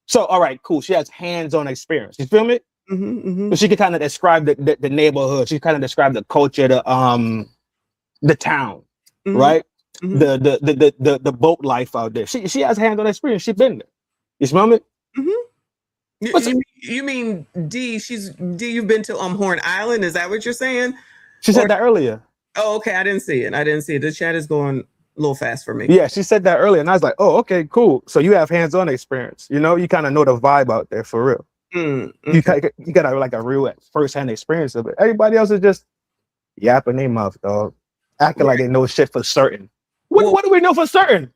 So all right, cool. She has hands-on experience. You feel me? So she can kind of describe the neighborhood. She kind of describe the culture, the town, right? The boat life out there. She has hands-on experience. She's been there. You smell me? You mean D? You've been to Horn Island? Is that what you're saying? She said that earlier. Oh, okay. I didn't see it. The chat is going a little fast for me. Yeah, she said that earlier, and I was like, oh, okay, cool. So you have hands-on experience. You know, you kind of know the vibe out there for real. You got like a real first-hand experience of it. Everybody else is just yapping their mouth, dog, acting like they know shit for certain. What do we know for certain?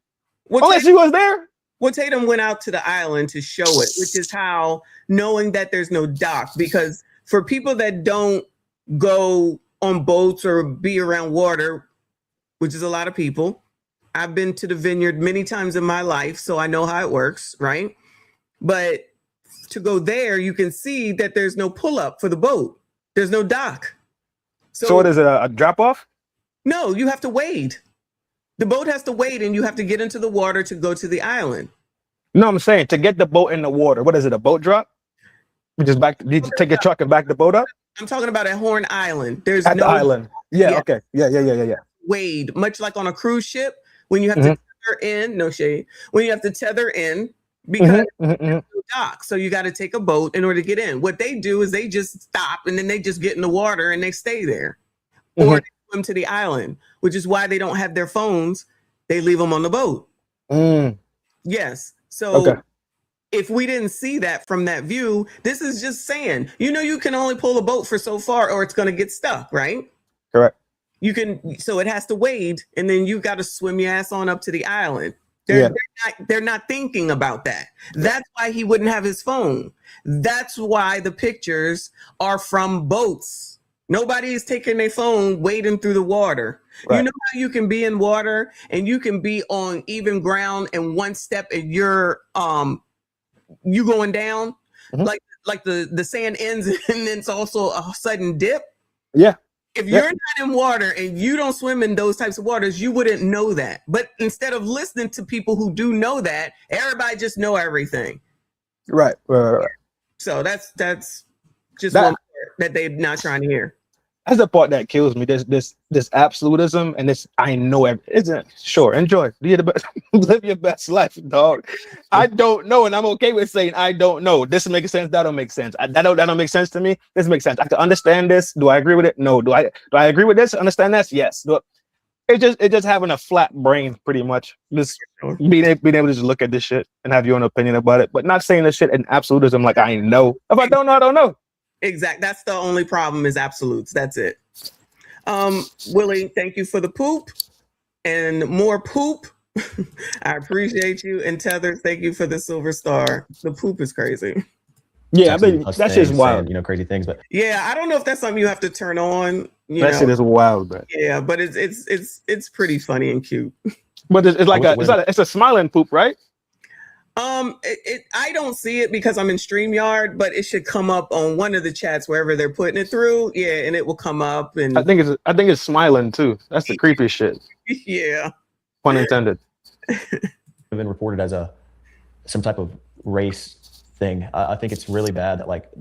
Unless she was there. Well, Tatum went out to the island to show it, which is how, knowing that there's no dock, because for people that don't go on boats or be around water, which is a lot of people, I've been to the vineyard many times in my life, so I know how it works, right? But to go there, you can see that there's no pull-up for the boat. There's no dock. So what is it, a drop-off? No, you have to wade. The boat has to wade, and you have to get into the water to go to the island. No, I'm saying to get the boat in the water. What is it, a boat drop? You just take your truck and back the boat up? I'm talking about at Horn Island. There's at the island. Yeah, okay. Yeah. Wade, much like on a cruise ship, when you have to tether in, no shade, when you have to tether in because there's no dock. So you got to take a boat in order to get in. What they do is they just stop and then they just get in the water and they stay there. Or they swim to the island, which is why they don't have their phones. They leave them on the boat. Yes. So if we didn't see that from that view, this is just saying, you can only pull a boat for so far or it's going to get stuck, right? Correct. So it has to wade, and then you got to swim your ass on up to the island. They're not thinking about that. That's why he wouldn't have his phone. That's why the pictures are from boats. Nobody is taking their phone wading through the water. Right. You know how you can be in water and you can be on even ground, and one step and you're you going down, like the sand ends and then it's also a sudden dip. Yeah. If you're not in water and you don't swim in those types of waters, you wouldn't know that. But instead of listening to people who do know that, everybody just know everything. Right. So that's just one part that they're not trying to hear. That's the part that kills me. This absolutism and this I know isn't sure. Enjoy. Live your best life, dog. I don't know, and I'm okay with saying I don't know. This makes sense. That don't make sense. That don't make sense to me. This makes sense. I can understand this. Do I agree with it? No. Do I agree with this? Understand this? Yes. It's just having a flat brain, pretty much. Just being able to just look at this shit and have your own opinion about it, but not saying this shit in absolutism like I know. If I don't know, I don't know. Exactly. That's the only problem is absolutes. That's it. Willie, thank you for the poop and more poop. I appreciate you. And Tether, thank you for the silver star. The poop is crazy. Yeah, I mean, that's just wild. Crazy things, but yeah, I don't know if that's something you have to turn on. That shit is wild, man. Yeah, but it's pretty funny and cute. But it's like it's a smiling poop, right? I don't see it because I'm in StreamYard, but it should come up on one of the chats wherever they're putting it through. Yeah, and it will come up. And I think it's smiling too. That's the creepy shit. Yeah. Pun intended. Been reported as some type of race thing. I think it's really bad that like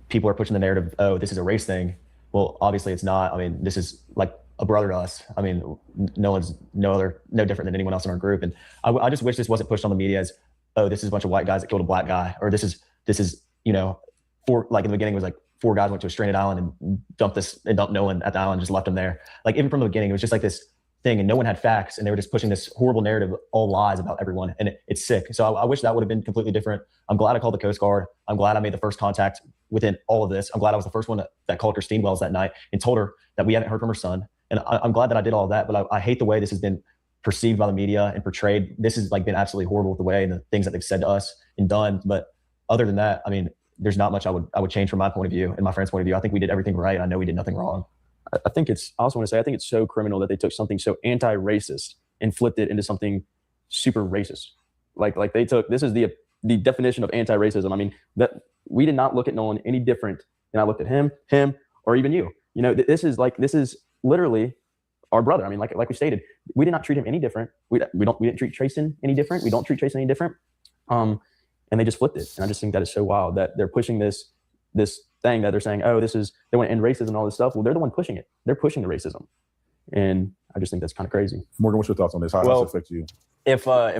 people are pushing the narrative. Oh, this is a race thing. Well, obviously it's not. I mean, this is like a brother to us. I mean, Nolan's no different than anyone else in our group. And I just wish this wasn't pushed on the media as, oh, this is a bunch of white guys that killed a black guy, or this is like in the beginning it was like 4 guys went to a stranded island and dumped Nolan at the island, just left him there. Like even from the beginning, it was just like this thing, and no one had facts, and they were just pushing this horrible narrative, all lies about everyone, and it's sick. So I wish that would have been completely different. I'm glad I called the Coast Guard. I'm glad I made the first contact within all of this. I'm glad I was the first one that called Christine Wells that night and told her that we haven't heard from her son. And I'm glad that I did all of that, but I hate the way this has been perceived by the media and portrayed. This has like been absolutely horrible with the way and the things that they've said to us and done. But other than that, I mean, there's not much I would change from my point of view and my friend's point of view. I think we did everything right. I know we did nothing wrong. I think it's, I also want to say, I think it's so criminal that they took something so anti-racist and flipped it into something super racist. Like they took, this is the definition of anti-racism. I mean, that we did not look at Nolan any different than I looked at him, or even you. You know, this is literally our brother. I mean, like we stated, we did not treat him any different. We didn't treat Trayson any different. We don't treat Trayson any different. And they just flipped it. And I just think that is so wild that they're pushing this thing that they're saying, oh, they want to end racism and all this stuff. Well, they're the one pushing it. They're pushing the racism. And I just think that's kind of crazy. Morgan, what's your thoughts on this? How does it affect you? If I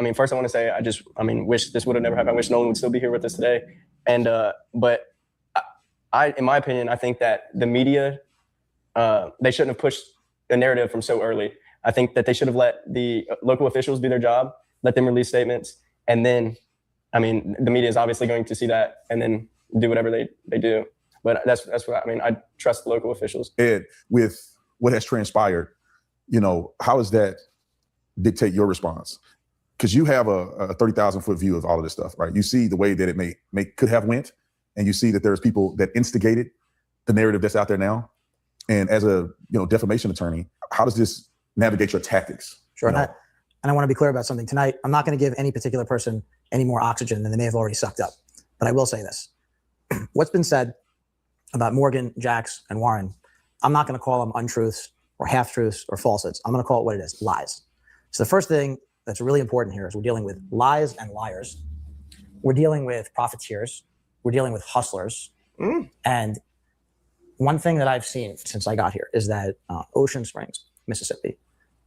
mean, first I want to say, wish this would have never happened. I wish Nolan would still be here with us today. And, but I, in my opinion, I think that the media, they shouldn't have pushed the narrative from so early. I think that they should have let the local officials do their job, let them release statements. And then, I mean, the media is obviously going to see that and then do whatever they do. But that's what I mean. I trust the local officials. Ed, with what has transpired, you know, how does that dictate your response? Because you have a 30,000-foot view of all of this stuff, right? You see the way that it could have went, and you see that there's people that instigated the narrative that's out there now. And as a defamation attorney, how does this navigate your tactics? Sure. And I want to be clear about something tonight. I'm not going to give any particular person any more oxygen than they may have already sucked up. But I will say this. What's been said about Morgan, Jax, and Warren, I'm not going to call them untruths or half-truths or falsehoods. I'm going to call it what it is, lies. So the first thing that's really important here is we're dealing with lies and liars. We're dealing with profiteers. We're dealing with hustlers. And one thing that I've seen since I got here is that Ocean Springs, Mississippi,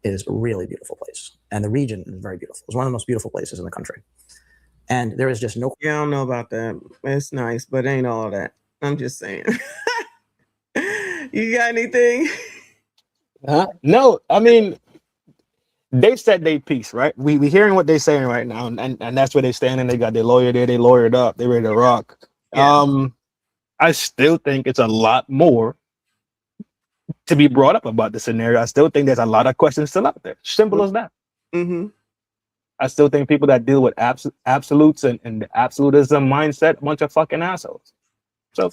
is a really beautiful place. And the region is very beautiful. It's one of the most beautiful places in the country. And there is just no... Yeah, I don't know about that. It's nice, but ain't all that. I'm just saying. You got anything? No, I mean, they said they piece, right? We hearing what they're saying right now, and that's where they standing. They got their lawyer there. They lawyered up. They ready to rock. Yeah. I still think it's a lot more to be brought up about the scenario. I still think there's a lot of questions still out there. Simple as that. Mm-hmm. I still think people that deal with absolutes and the absolutism mindset, bunch of fucking assholes. So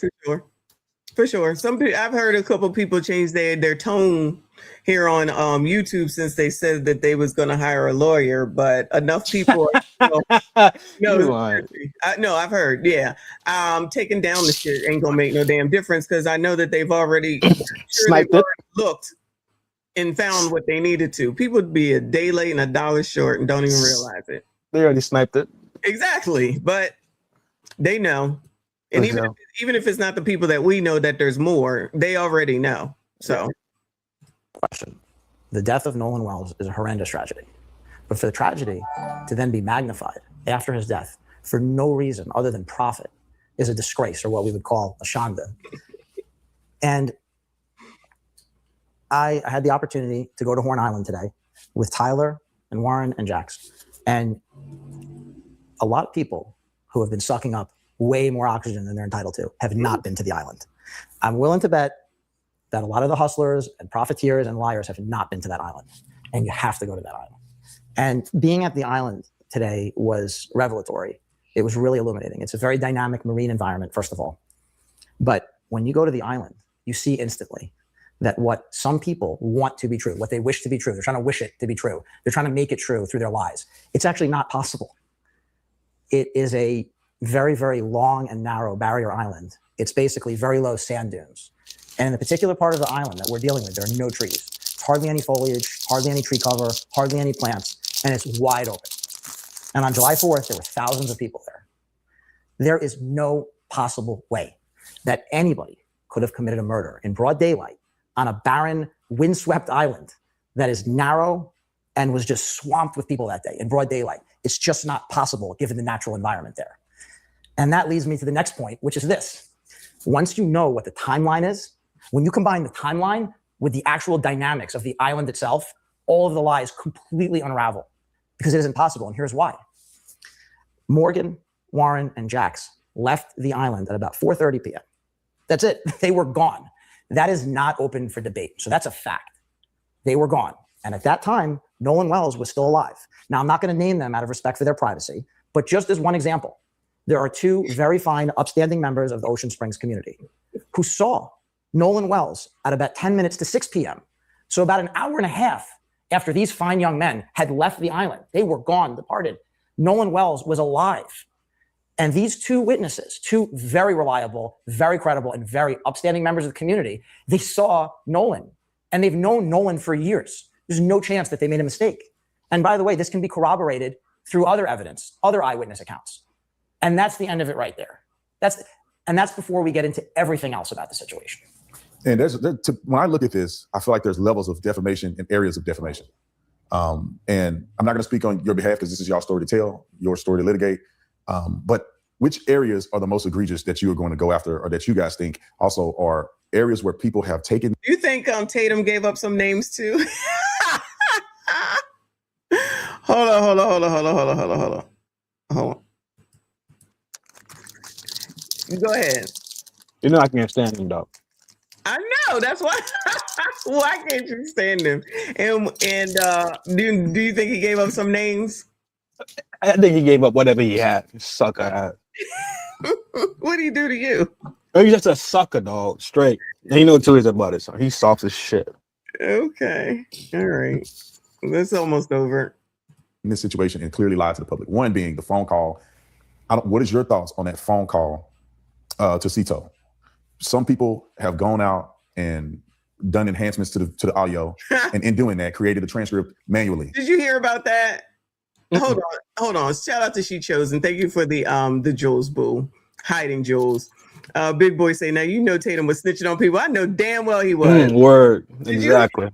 For sure. Some people, I've heard a couple people change their tone here on YouTube since they said that they was going to hire a lawyer, but enough people are no, I've heard, yeah. Taking down the shit ain't gonna make no damn difference because I know that they've already looked and found what they needed to. People would be a day late and a dollar short and don't even realize it. They already sniped it. Exactly, but they know. And even if it's not the people that we know that there's more, they already know. So, question: the death of Nolan Wells is a horrendous tragedy, but for the tragedy to then be magnified after his death for no reason other than profit is a disgrace, or what we would call a shanda. And I had the opportunity to go to Horn Island today with Tyler and Warren and Jax, and a lot of people who have been sucking up way more oxygen than they're entitled to have not been to the island. I'm willing to bet that a lot of the hustlers and profiteers and liars have not been to that island, and you have to go to that island. And being at the island today was revelatory. It was really illuminating. It's a very dynamic marine environment, first of all. But when you go to the island, you see instantly that what some people want to be true, what they wish to be true, they're trying to wish it to be true. They're trying to make it true through their lies. It's actually not possible. It is a very, very long and narrow barrier island. It's basically very low sand dunes. And in the particular part of the island that we're dealing with, there are no trees. Hardly any foliage, hardly any tree cover, hardly any plants, and it's wide open. And on July 4th, there were thousands of people there. There is no possible way that anybody could have committed a murder in broad daylight on a barren, windswept island that is narrow and was just swamped with people that day in broad daylight. It's just not possible given the natural environment there. And that leads me to the next point, which is this. Once you know what the timeline is, when you combine the timeline with the actual dynamics of the island itself, all of the lies completely unravel because it isn't possible. And here's why. Morgan, Warren, and Jax left the island at about 4:30 p.m. That's it. They were gone. That is not open for debate. So that's a fact. They were gone. And at that time, Nolan Wells was still alive. Now, I'm not going to name them out of respect for their privacy, but just as one example, there are two very fine, upstanding members of the Ocean Springs community who saw Nolan Wells at about 10 minutes to 6 p.m. So about an hour and a half after these fine young men had left the island, they were gone, departed. Nolan Wells was alive. And these two witnesses, two very reliable, very credible, and very upstanding members of the community, they saw Nolan. And they've known Nolan for years. There's no chance that they made a mistake. And by the way, this can be corroborated through other evidence, other eyewitness accounts. And that's the end of it right there. That's before we get into everything else about the situation. And when I look at this, I feel like there's levels of defamation and areas of defamation. And I'm not going to speak on your behalf because this is your story to tell, your story to litigate. But which areas are the most egregious that you are going to go after, or that you guys think also are areas where people have taken? You think Tatum gave up some names too? Hold on. Go ahead. You know I can't stand him, dog. I know. That's why. Why can't you stand him? And do you think he gave up some names? I think he gave up whatever he had. Sucker ass. What did he do to you? He's just a sucker, dog. Straight. And you know too he's about it, so he's soft as shit. Okay. All right. That's almost over. In this situation and clearly lied to the public. One being the phone call. What is your thoughts on that phone call to Cito? Some people have gone out and done enhancements to the audio, and in doing that, created the transcript manually. Did you hear about that? Hold on. Shout out to She Chose, and thank you for the Jules boo, hiding Jules. Big boy say, now you know Tatum was snitching on people. I know damn well he was. Word. Exactly.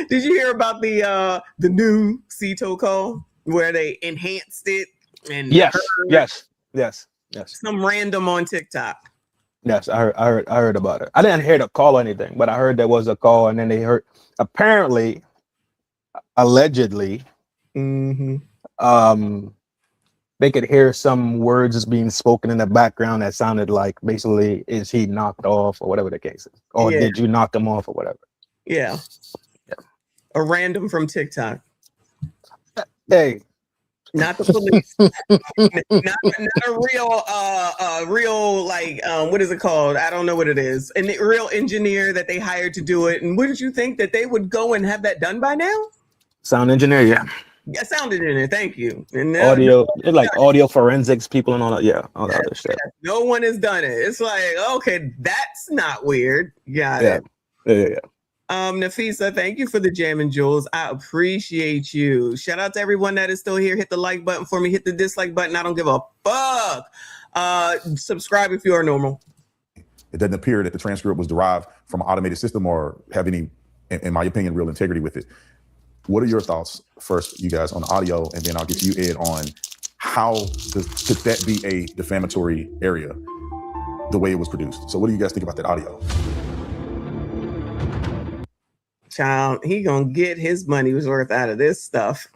Did you hear about the new Cito call where they enhanced it? And Yes. Some random on TikTok. Yes, I heard about it. I didn't hear the call or anything, but I heard there was a call, and then they heard allegedly, they could hear some words being spoken in the background that sounded like basically, is he knocked off or whatever the case is, or did you knock him off or whatever? Yeah. A random from TikTok. Hey. Not the police. not a real like what is it called? I don't know what it is. A real engineer that they hired to do it. And wouldn't you think that they would go and have that done by now? Sound engineer, yeah. Yeah, sound engineer, thank you. And audio, it's like audio forensics people and all that. Yeah, all that other shit. No one has done it. It's like, okay, that's not weird. Got it. Yeah. Nafisa, thank you for the jam and jewels. I appreciate you. Shout out to everyone that is still here. Hit the like button for me. Hit the dislike button. I don't give a fuck. Subscribe if you are normal. It doesn't appear that the transcript was derived from an automated system or have any, in my opinion, real integrity with it. What are your thoughts first, you guys, on the audio, and then I'll get to you, Ed, on how could that be a defamatory area, the way it was produced? So what do you guys think about that audio? Child, he gonna get his money's worth out of this stuff.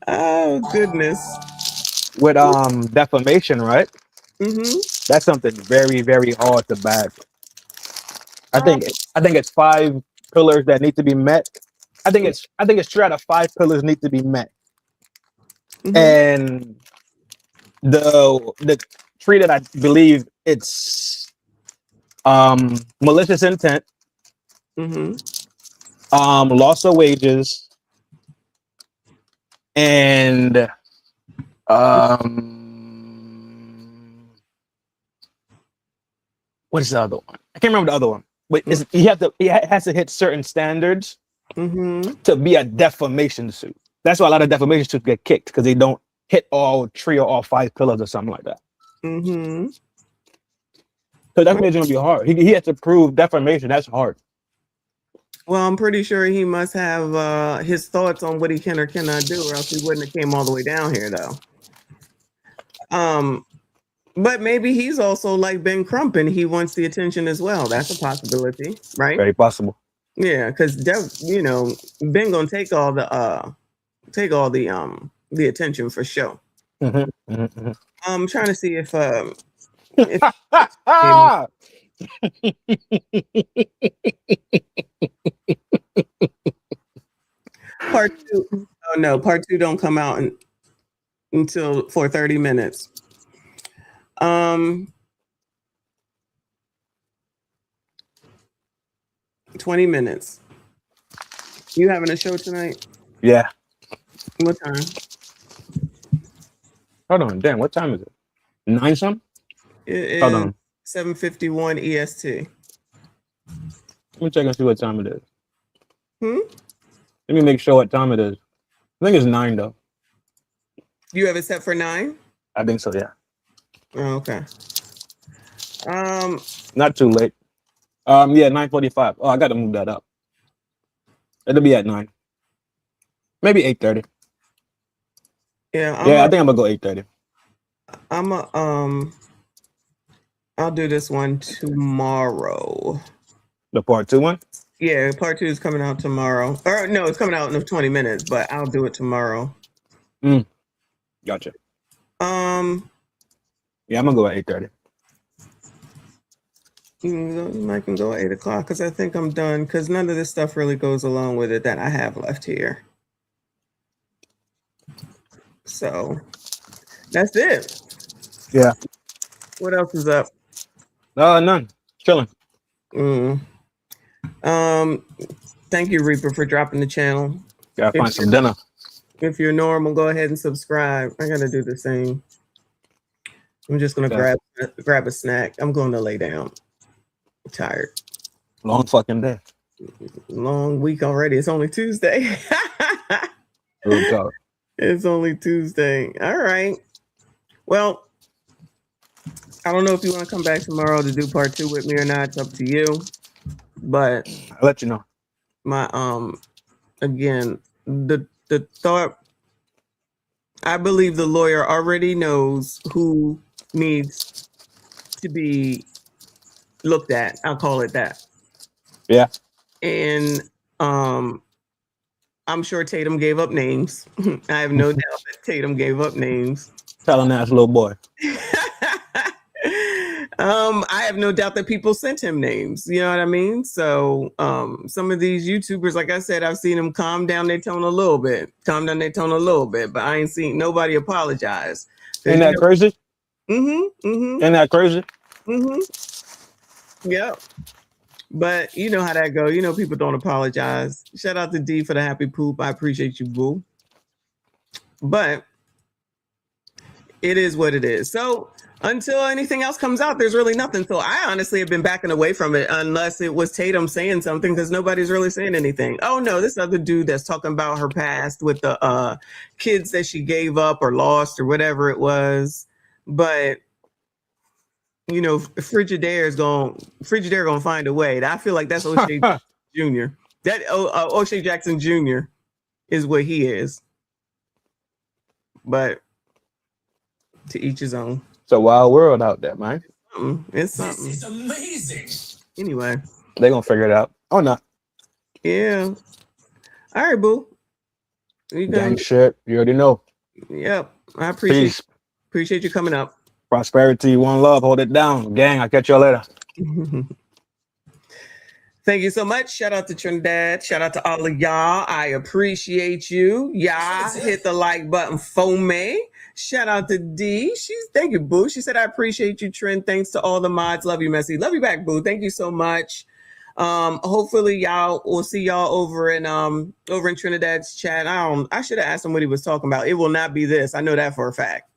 Oh goodness. With defamation, right? That's something very, very hard to back. I think it's 5 pillars that need to be met. I think it's 3 out of 5 pillars need to be met. And the 3 that I believe it's malicious intent, loss of wages, and what is the other one? I can't remember the other one. But he has to hit certain standards to be a defamation suit. That's why a lot of defamation suits get kicked, because they don't hit all 3 or all 5 pillars or something like that. So defamation will be hard. He has to prove defamation. That's hard. Well, I'm pretty sure he must have his thoughts on what he can or cannot do, or else he wouldn't have came all the way down here, though. But maybe he's also like Ben Crump and he wants the attention as well. That's a possibility, right? Very possible. Yeah, because Ben gonna take all the attention for sure. I'm trying to see if Part 2. Oh no, part 2 don't come out until for 30 minutes. 20 minutes. You having a show tonight? Yeah. What time? Hold on. Damn, what time is it? 9 something? It Hold is on. 7:51 EST. Let me check and see what time it is. Hmm? Let me make sure what time it is. I think it's 9 though. You have it set for 9? I think so, yeah. Oh, okay. Not too late. Yeah, 9:45. Oh, I gotta move that up. It'll be at 9. Maybe 8:30. Yeah, I think I'm gonna go 8:30. I'll do this one tomorrow. The part 2 one? Yeah, part 2 is coming out tomorrow. Or no, it's coming out in 20 minutes, but I'll do it tomorrow. Gotcha. Yeah, I'm gonna go at 8:30. I can go at 8 o'clock because I think I'm done because none of this stuff really goes along with it that I have left here. So that's it. Yeah. What else is up? None. Chilling. Thank you, Reaper, for dropping the channel. Gotta find some dinner. If you're normal, go ahead and subscribe. I gotta do the same. I'm just gonna grab a snack. I'm going to lay down. I'm tired. Long fucking day. Long week already. It's only Tuesday. Real talk. It's only Tuesday. All right. Well, I don't know if you want to come back tomorrow to do part 2 with me or not. It's up to you. But I'll let you know. My again, the thought, I believe the lawyer already knows who needs to be looked at. I'll call it that. Yeah. And I'm sure Tatum gave up names. I have no doubt that Tatum gave up names. Telling that little boy. I have no doubt that people sent him names. You know what I mean? So some of these YouTubers, like I said, I've seen them calm down their tone a little bit. But I ain't seen nobody apologize. Ain't that crazy? Ain't that crazy? Yep. But you know how that go. You know people don't apologize. Shout out to D for the happy poop. I appreciate you, boo. But it is what it is. So until anything else comes out, there's really nothing. So I honestly have been backing away from it unless it was Tatum saying something because nobody's really saying anything. Oh no, this other dude that's talking about her past with the kids that she gave up or lost or whatever it was. But you know, Frigidaire gonna find a way. I feel like that's O'Shea Jr. That O'Shea Jackson Jr. is what he is. But to each his own. It's a wild world out there, man. It's something. This is amazing. Anyway. They're gonna figure it out. Oh no. Yeah. All right, boo. You Gang shit. You already know. Yep. I appreciate you coming up. Prosperity, one love, hold it down. Gang, I'll catch y'all later. Thank you so much. Shout out to Trinidad. Shout out to all of y'all. I appreciate you. Y'all hit the like button for me. Shout out to D. Thank you, boo. She said, I appreciate you, Trent. Thanks to all the mods. Love you, Messy. Love you back, boo. Thank you so much. Hopefully y'all will see y'all over in Trinidad's chat. I should have asked him what he was talking about. It will not be this. I know that for a fact.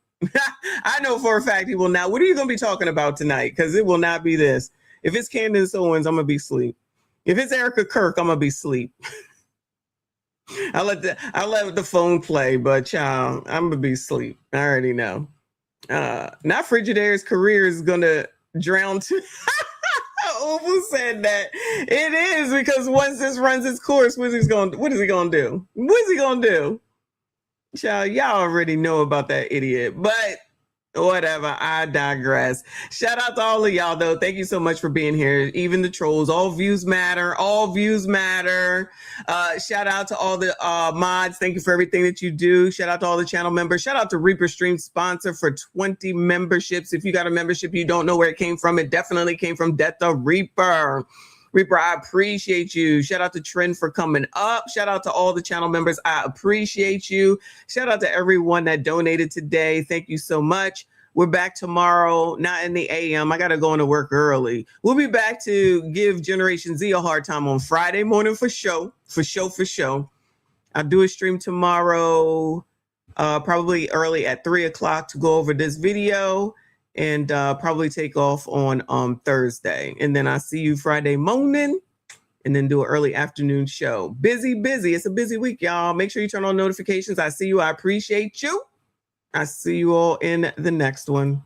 I know for a fact he will not. What are you going to be talking about tonight? Because it will not be this. If it's Candace Owens, I'm going to be asleep. If it's Erica Kirk, I'm going to be asleep. I'll let the phone play, but child, I'm going to be asleep. I already know. Not Frigidaire's career is going to drown too. Oval said that it is because once this runs its course, what is he going to do? What's he going to do? Child, y'all already know about that idiot, but whatever, I digress. Shout out to all of y'all, though. Thank you so much for being here. Even the trolls, all views matter. All views matter. Shout out to all the mods. Thank you for everything that you do. Shout out to all the channel members. Shout out to Reaper Stream sponsor for 20 memberships. If you got a membership, you don't know where it came from. It definitely came from Death the Reaper. Reaper, I appreciate you. Shout out to Trend for coming up. Shout out to all the channel members. I appreciate you. Shout out to everyone that donated today. Thank you so much. We're back tomorrow, not in the AM. I got to go into work early. We'll be back to give Generation Z a hard time on Friday morning for show. I'll do a stream tomorrow, probably early at 3 o'clock to go over this video. And probably take off on Thursday. And then I'll see you Friday morning and then do an early afternoon show. Busy. It's a busy week, y'all. Make sure you turn on notifications. I see you. I appreciate you. I see you all in the next one.